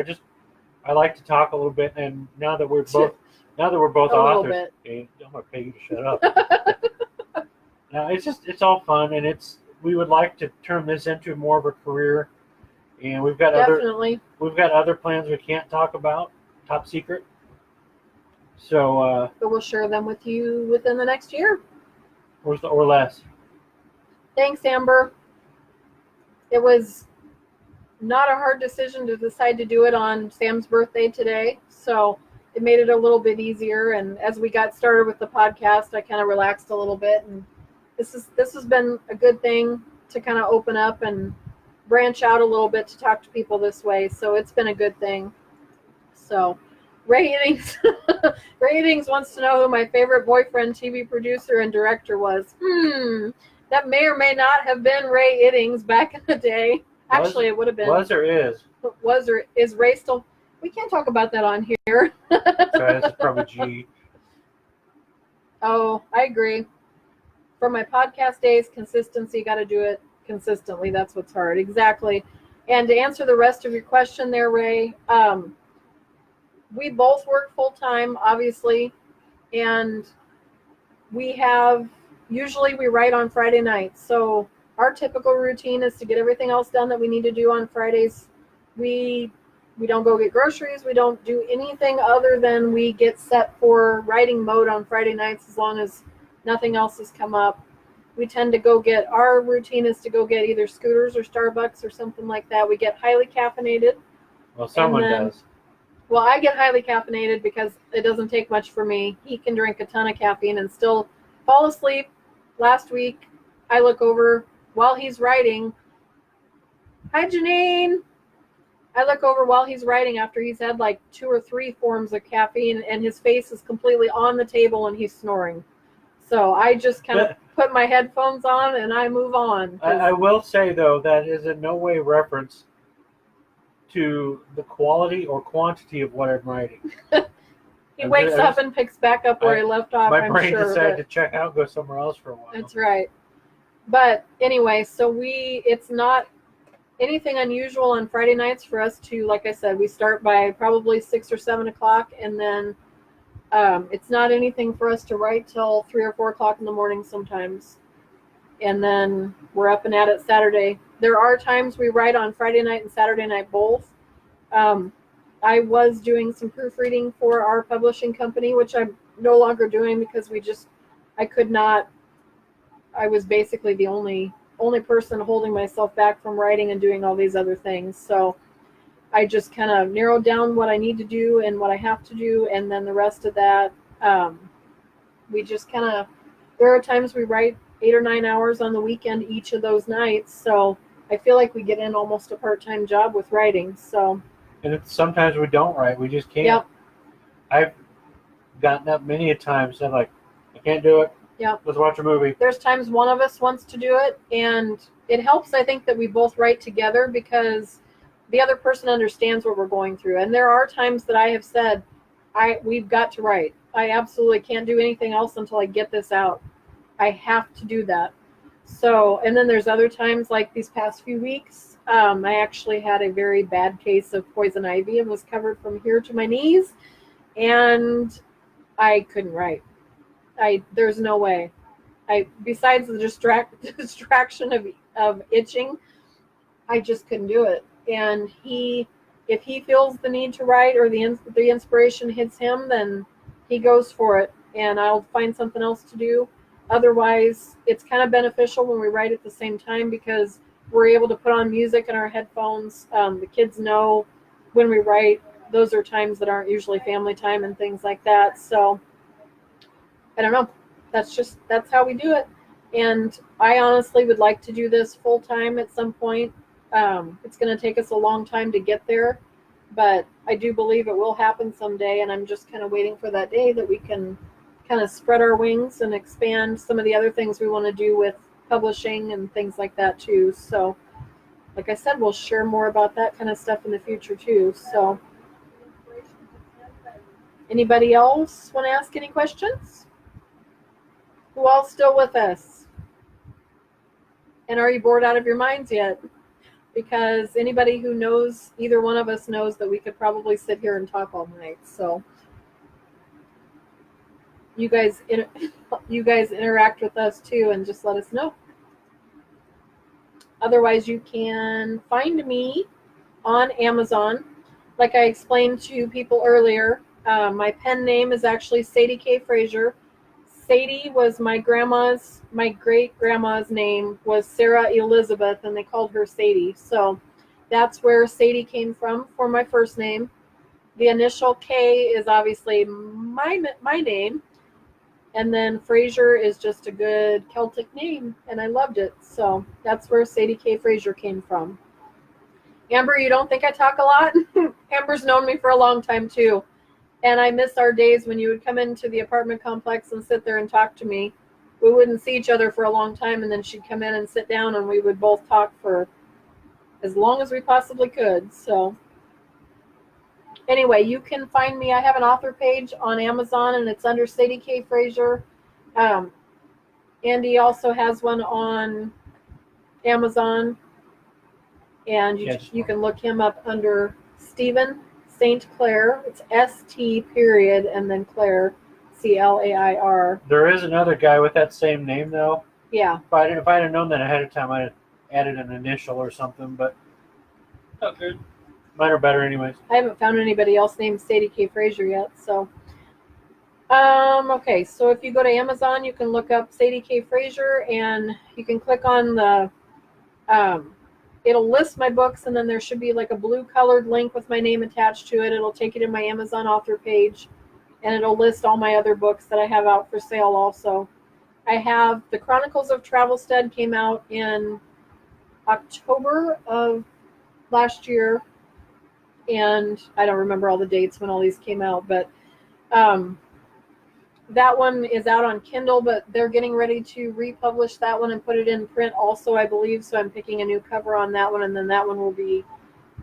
I like to talk a little bit, and now that we're both A little authors, bit. hey, I'm gonna pay you to shut up. It's all fun, and we would like to turn this into more of a career, and we've got Definitely. other plans we can't talk about, top secret. So But we'll share them with you within the next year. or less. Thanks, Amber. It was not a hard decision to decide to do it on Sam's birthday today, so it made it a little bit easier. And as we got started with the podcast, I kind of relaxed a little bit, and this has been a good thing to kind of open up and branch out a little bit to talk to people this way. So it's been a good thing. So Ray Iddings Ray Iddings wants to know who my favorite boyfriend, TV producer, and director was. That may or may not have been Ray Iddings back in the day. Actually, it would have been. Was or is? Was or is Ray still? We can't talk about that on here. Sorry, this is probably G. Oh, I agree. For my podcast days, consistency, got to do it consistently. That's what's hard. Exactly. And to answer the rest of your question there, Ray, we both work full time, obviously, and usually we write on Friday nights. So our typical routine is to get everything else done that we need to do on Fridays. We don't go get groceries. We don't do anything other than we get set for writing mode on Friday nights, as long as nothing else has come up. we tend to go get, our routine is to go get either Scooters or Starbucks or something like that. We get highly caffeinated. Well, someone then- does. Well, I get highly caffeinated because it doesn't take much for me. He can drink a ton of caffeine and still fall asleep. Last week, I look over while he's writing. Hi, Janine. I look over while he's writing after he's had like 2 or 3 forms of caffeine, and his face is completely on the table and he's snoring. So I just kind of put my headphones on and I move on. I will say, though, that is in no way reference to the quality or quantity of what I'm writing. He wakes up and picks back up where he left off. My I'm brain sure, decided to check out, go somewhere else for a while. That's right. But anyway, so it's not anything unusual on Friday nights for us to, like I said, we start by probably 6 or 7 o'clock, and then it's not anything for us to write till 3 or 4 o'clock in the morning sometimes. And then we're up and at it Saturday. There are times we write on Friday night and Saturday night both. I was doing some proofreading for our publishing company, which I'm no longer doing because I could not. I was basically the only person holding myself back from writing and doing all these other things. So I just kind of narrowed down what I need to do and what I have to do, and then the rest of that, we just kind of. There are times we write 8 or 9 hours on the weekend each of those nights, so I feel like we get in almost a part-time job with writing. So. And sometimes we don't write. We just can't. Yep. I've gotten up many a times and like, I can't do it. Yep. Let's watch a movie. There's times one of us wants to do it, and it helps, I think, that we both write together because the other person understands what we're going through. And there are times that I have said, we've got to write. I absolutely can't do anything else until I get this out. I have to do that. So, and then there's other times like these past few weeks, I actually had a very bad case of poison ivy and was covered from here to my knees, and I couldn't write. There's no way. Besides the distraction of itching, I just couldn't do it. And if he feels the need to write or the inspiration hits him, then he goes for it, and I'll find something else to do. Otherwise, it's kind of beneficial when we write at the same time because we're able to put on music in our headphones. The kids know when we write, those are times that aren't usually family time and things like that. So I don't know. That's how we do it. And I honestly would like to do this full time at some point. It's going to take us a long time to get there, but I do believe it will happen someday. And I'm just kind of waiting for that day that we can kind of spread our wings and expand some of the other things we want to do with publishing and things like that too. So like I said, we'll share more about that kind of stuff in the future too. So anybody else want to ask any questions? Who all's still with us? And are you bored out of your minds yet? Because anybody who knows, either one of us knows that we could probably sit here and talk all night. So you guys interact with us too and just let us know. Otherwise, you can find me on Amazon. Like I explained to people earlier, my pen name is actually Sadie K. Frazier. Sadie was my great-grandma's name was Sarah Elizabeth, and they called her Sadie. So that's where Sadie came from for my first name. The initial K is obviously my name. And then Frazier is just a good Celtic name, and I loved it. So that's where Sadie K. Frazier came from. Amber, you don't think I talk a lot? Amber's known me for a long time, too. And I miss our days when you would come into the apartment complex and sit there and talk to me. We wouldn't see each other for a long time, and then she'd come in and sit down, and we would both talk for as long as we possibly could. So anyway, you can find me. I have an author page on Amazon, and it's under Sadie K. Frazier. Andy also has one on Amazon, and you can look him up under Stephen St. Clair. It's ST period and then Clair, CLAIR. There is another guy with that same name, though. Yeah. If I had known that ahead of time, I'd have added an initial or something, but okay. Mine are better anyways. I haven't found anybody else named Sadie K. Frazier yet, so. Okay, so if you go to Amazon, you can look up Sadie K. Frazier, and you can click on the, it'll list my books, and then there should be like a blue colored link with my name attached to it. It'll take you to my Amazon author page, and it'll list all my other books that I have out for sale also. I have The Chronicles of Travelstead came out in October of last year, and I don't remember all the dates when all these came out, but that one is out on Kindle, but they're getting ready to republish that one and put it in print also, I believe. So I'm picking a new cover on that one, and then that one will be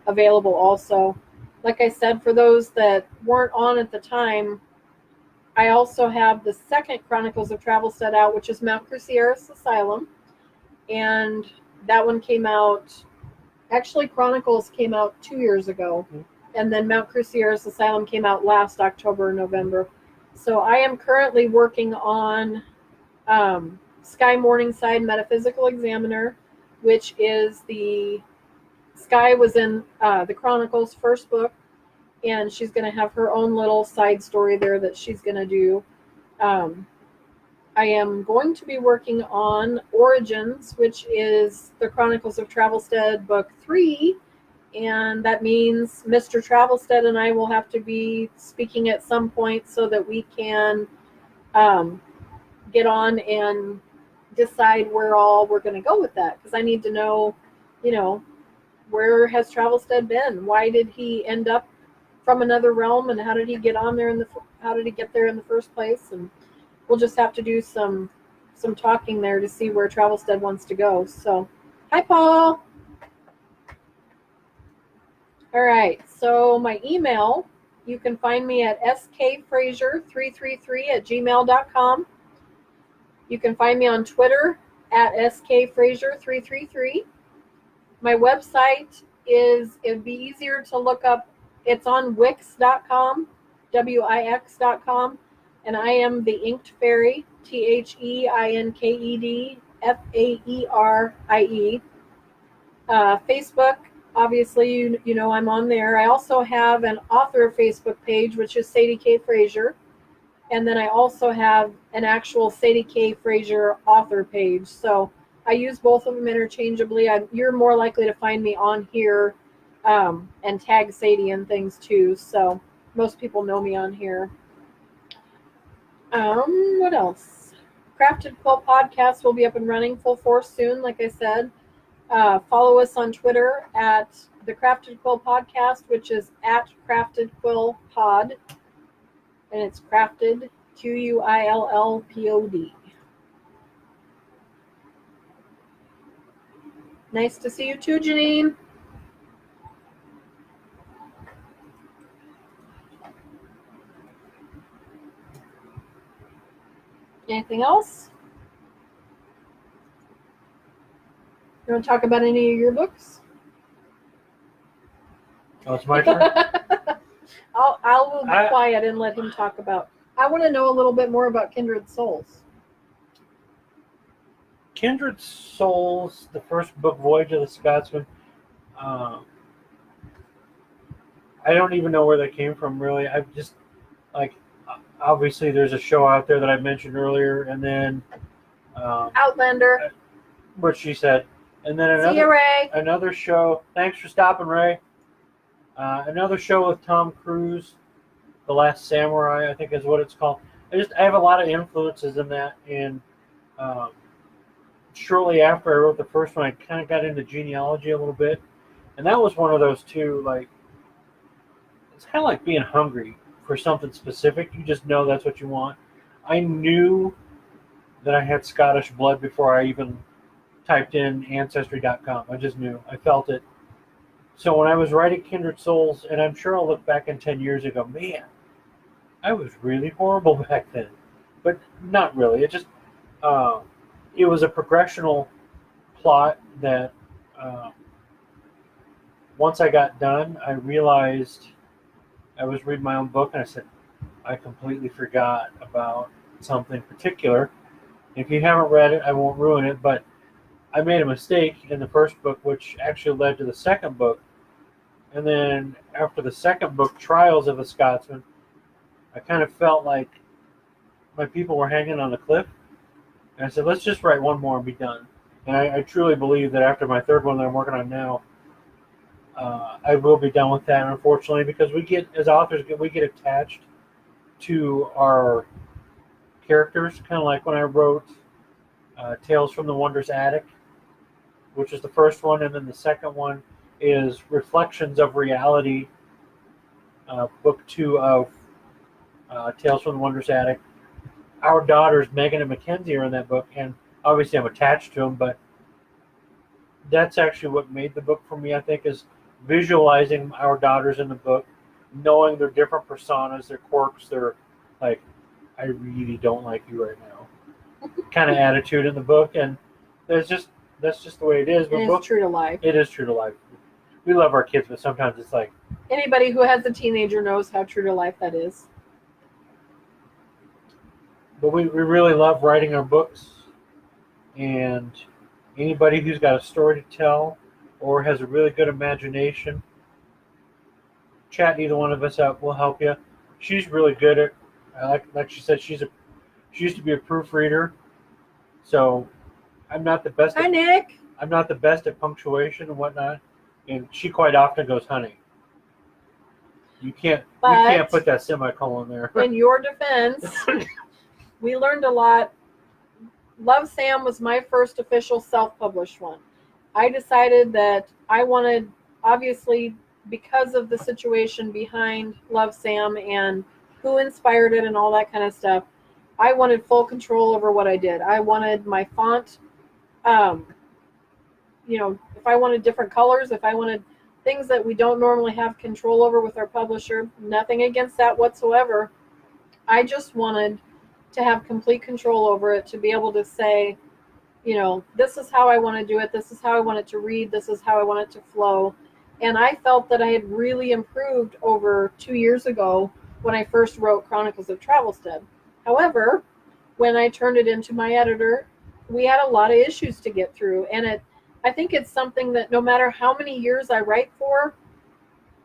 available also. Like I said, for those that weren't on at the time, I also have the second Chronicles of Travelstead out, which is Mount Crucieris Asylum. And that one came out, actually Chronicles came out 2 years ago. And then Mount Crucieris Asylum came out last October, November. So I am currently working on Sky Morningside Metaphysical Examiner, which is Sky was in the Chronicles first book, and she's going to have her own little side story there that she's going to do. I am going to be working on Origins, which is the Chronicles of Travelstead book 3, and that means Mr. Travelstead and I will have to be speaking at some point so that we can get on and decide where all we're going to go with that. Because I need to know, where has Travelstead been? Why did he end up from another realm, and how did he get on there how did he get there in the first place? And we'll just have to do some talking there to see where Travelstead wants to go. So, hi, Paul. All right, so my email, you can find me at skfrazier333@gmail.com. You can find me on Twitter at skfrazier333. My website it'd be easier to look up. It's on wix.com, wix.com, and I am the Inked Fairy, THEINKEDFAERIE. Facebook, obviously, you know I'm on there. I also have an author Facebook page, which is Sadie K. Frazier. And then I also have an actual Sadie K. Frazier author page. So I use both of them interchangeably. You're more likely to find me on here and tag Sadie and things too. So most people know me on here. What else? Crafted Quilt Podcast will be up and running full force soon, like I said. Follow us on Twitter at the Crafted Quill Podcast, which is at Crafted Quill Pod, and it's crafted QUILLPOD. Nice to see you too, Janine. Anything else? You want to talk about any of your books? Oh, it's my turn? I'll be quiet and let him talk about. I want to know a little bit more about Kindred Souls. Kindred Souls, the first book, Voyage of the Scotsman. I don't even know where that came from, really. I've just, obviously there's a show out there that I mentioned earlier, and then Outlander. What she said. And then See you, Ray. another show. Thanks for stopping, Ray. Another show with Tom Cruise, The Last Samurai, I think is what it's called. I have a lot of influences in that, and shortly after I wrote the first one, I kind of got into genealogy a little bit, and that was one of those too. It's kind of like being hungry for something specific. You just know that's what you want. I knew that I had Scottish blood before I even typed in Ancestry.com. I just knew. I felt it. So when I was writing Kindred Souls, and I'm sure I'll look back in 10 years and go, man, I was really horrible back then. But not really. It just, it was a progressional plot that once I got done, I realized I was reading my own book, and I said, I completely forgot about something particular. If you haven't read it, I won't ruin it, but I made a mistake in the first book, which actually led to the second book. And then after the second book, Trials of a Scotsman, I kind of felt like my people were hanging on the cliff. And I said, let's just write one more and be done. And I truly believe that after my third one that I'm working on now, I will be done with that, unfortunately, because we get, as authors, we get attached to our characters, kind of like when I wrote Tales from the Wondrous Attic, which is the first one, and then the second one is Reflections of Reality, book 2 of Tales from the Wondrous Attic. Our daughters, Megan and Mackenzie, are in that book, and obviously I'm attached to them, but that's actually what made the book for me, I think, is visualizing our daughters in the book, knowing their different personas, their quirks, their, like, I really don't like you right now kind of attitude in the book, and that's just the way it is. But it's true to life. It is true to life. We love our kids, but sometimes it's like, anybody who has a teenager knows how true to life that is. But we really love writing our books, and anybody who's got a story to tell or has a really good imagination, chat either one of us up. We'll help you. She's really good at, like she said, she used to be a proofreader, so I'm not the best. Hi, Nick. I'm not the best at punctuation and whatnot, and she quite often goes, "Honey, you can't put that semicolon there." In your defense, we learned a lot. Love, Sam was my first official self-published one. I decided that I wanted, obviously, because of the situation behind Love, Sam and who inspired it and all that kind of stuff, I wanted full control over what I did. I wanted my font, if I wanted different colors, if I wanted things that we don't normally have control over with our publisher, nothing against that whatsoever. I just wanted to have complete control over it, to be able to say, this is how I want to do it. This is how I want it to read. This is how I want it to flow. And I felt that I had really improved over 2 years ago when I first wrote Chronicles of Travelstead. However, when I turned it into my editor, we had a lot of issues to get through. And I think it's something that no matter how many years I write for,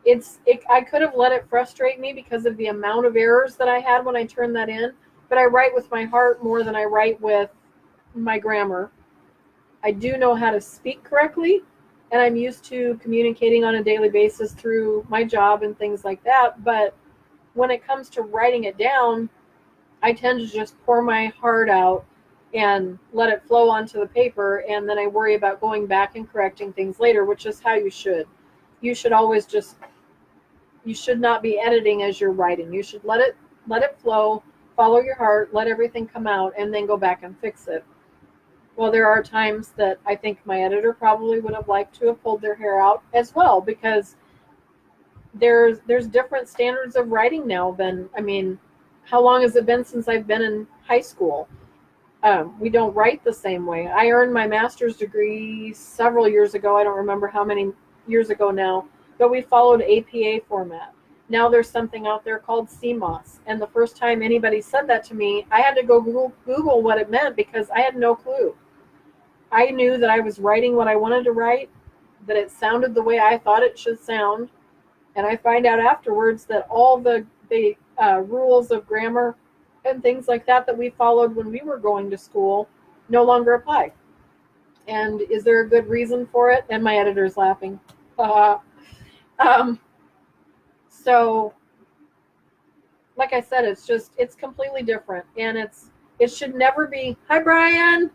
I could have let it frustrate me because of the amount of errors that I had when I turned that in. But I write with my heart more than I write with my grammar. I do know how to speak correctly, and I'm used to communicating on a daily basis through my job and things like that. But when it comes to writing it down, I tend to just pour my heart out and let it flow onto the paper, and then I worry about going back and correcting things later, which is how you should. You should always you should not be editing as you're writing. You should let it flow. Follow your heart, let everything come out, and then go back and fix it. Well, there are times that I think my editor probably would have liked to have pulled their hair out as well, because there's different standards of writing now than, how long has it been since I've been in high school? We don't write the same way. I earned my master's degree several years ago. I don't remember how many years ago now, but we followed APA format. Now there's something out there called CMOS. And the first time anybody said that to me, I had to go Google what it meant, because I had no clue. I knew that I was writing what I wanted to write, that it sounded the way I thought it should sound. And I find out afterwards that all the rules of grammar and things like that we followed when we were going to school no longer apply. And is there a good reason for it? And my editor's laughing. So, like I said, it's completely different, and it should never be, hi Brian,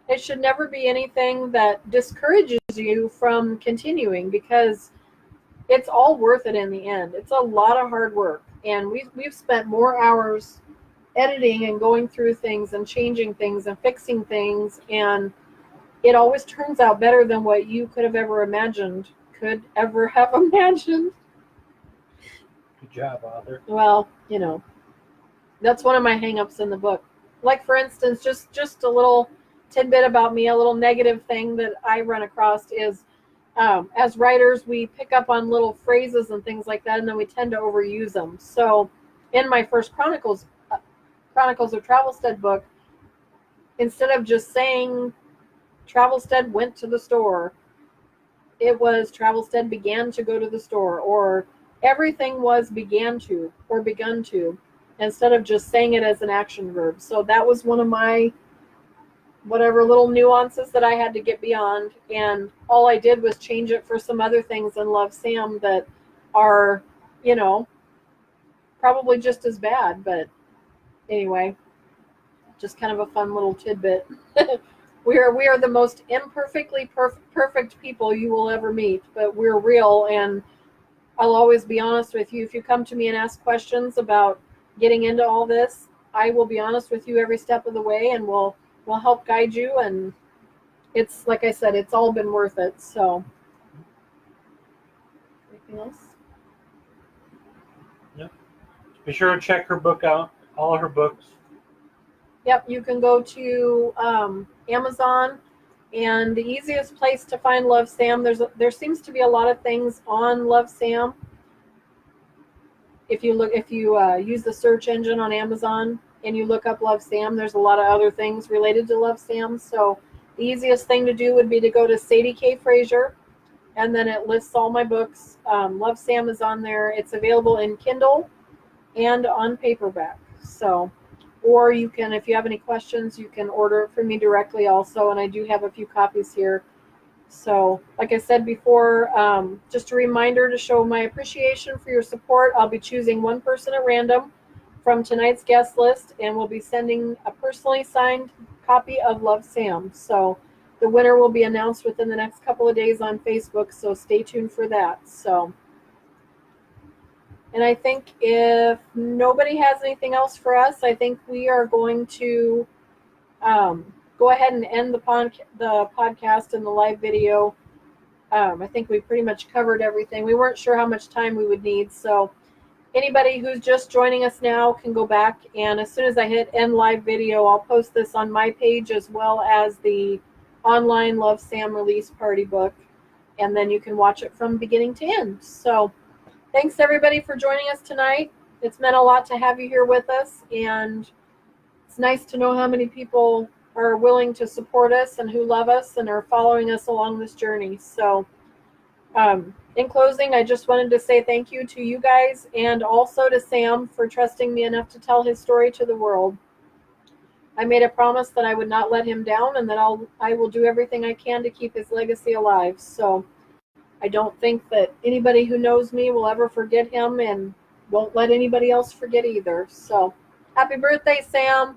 it should never be anything that discourages you from continuing, because it's all worth it in the end. It's a lot of hard work, and we've spent more hours editing and going through things and changing things and fixing things, and it always turns out better than what you could ever have imagined. Good job, author. Well, that's one of my hang-ups in the book. Like, for instance, just a little tidbit about me, a little negative thing that I run across is, as writers, we pick up on little phrases and things like that, and then we tend to overuse them. So in my first Chronicles of Travelstead book, instead of just saying Travelstead went to the store, it was Travelstead began to go to the store, or everything was began to or begun to. instead of just saying it as an action verb. So that was one of my whatever little nuances that I had to get beyond. And all I did was change it for some other things in Love Sam that are, you know, probably just as bad. But anyway, just kind of a fun little tidbit. We are the most imperfectly perfect people you will ever meet, but we're real, and I'll always be honest with you. If you come to me and ask questions about getting into all this, I will be honest with you every step of the way, and we'll help guide you. And it's, like I said, it's all been worth it. So, anything else? Yep. Be sure to check her book out, all of her books. Yep, you can go to Amazon, and the easiest place to find Love Sam, there seems to be a lot of things on Love Sam. If you use the search engine on Amazon and you look up Love Sam, there's a lot of other things related to Love Sam. So the easiest thing to do would be to go to Sadie K. Frazier, and then it lists all my books. Love Sam is on there. It's available in Kindle and on paperback. So, or you can, if you have any questions, you can order it from me directly also, and I do have a few copies here. So, like I said before, just a reminder to show my appreciation for your support. I'll be choosing one person at random from tonight's guest list, and we'll be sending a personally signed copy of Love Sam. So the winner will be announced within the next couple of days on Facebook, so stay tuned for that. So, and I think if nobody has anything else for us, I think we are going to go ahead and end the podcast and the live video. I think we pretty much covered everything. We weren't sure how much time we would need, so anybody who's just joining us now can go back, and as soon as I hit end live video, I'll post this on my page as well as the online Love Sam release party book, and then you can watch it from beginning to end. So thanks everybody for joining us tonight. It's meant a lot to have you here with us, and it's nice to know how many people are willing to support us and who love us and are following us along this journey. So in closing, I just wanted to say thank you to you guys, and also to Sam for trusting me enough to tell his story to the world. I made a promise that I would not let him down, and that I will do everything I can to keep his legacy alive. So I don't think that anybody who knows me will ever forget him, and won't let anybody else forget either. So happy birthday, Sam.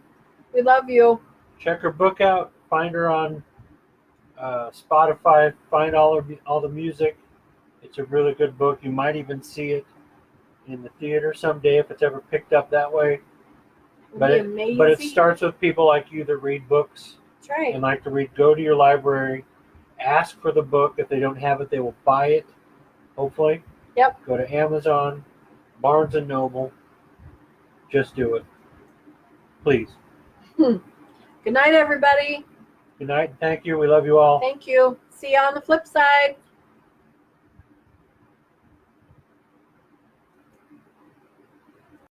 We love you. Check her book out. Find her on Spotify. Find all the music. It's a really good book. You might even see it in the theater someday if it's ever picked up that way. But it starts with people like you that read books. That's right. And like to read. Go to your library. Ask for the book. If they don't have it, they will buy it, hopefully. Yep. Go to Amazon, Barnes & Noble. Just do it. Please. Good night, everybody. Good night. Thank you. We love you all. Thank you. See you on the flip side.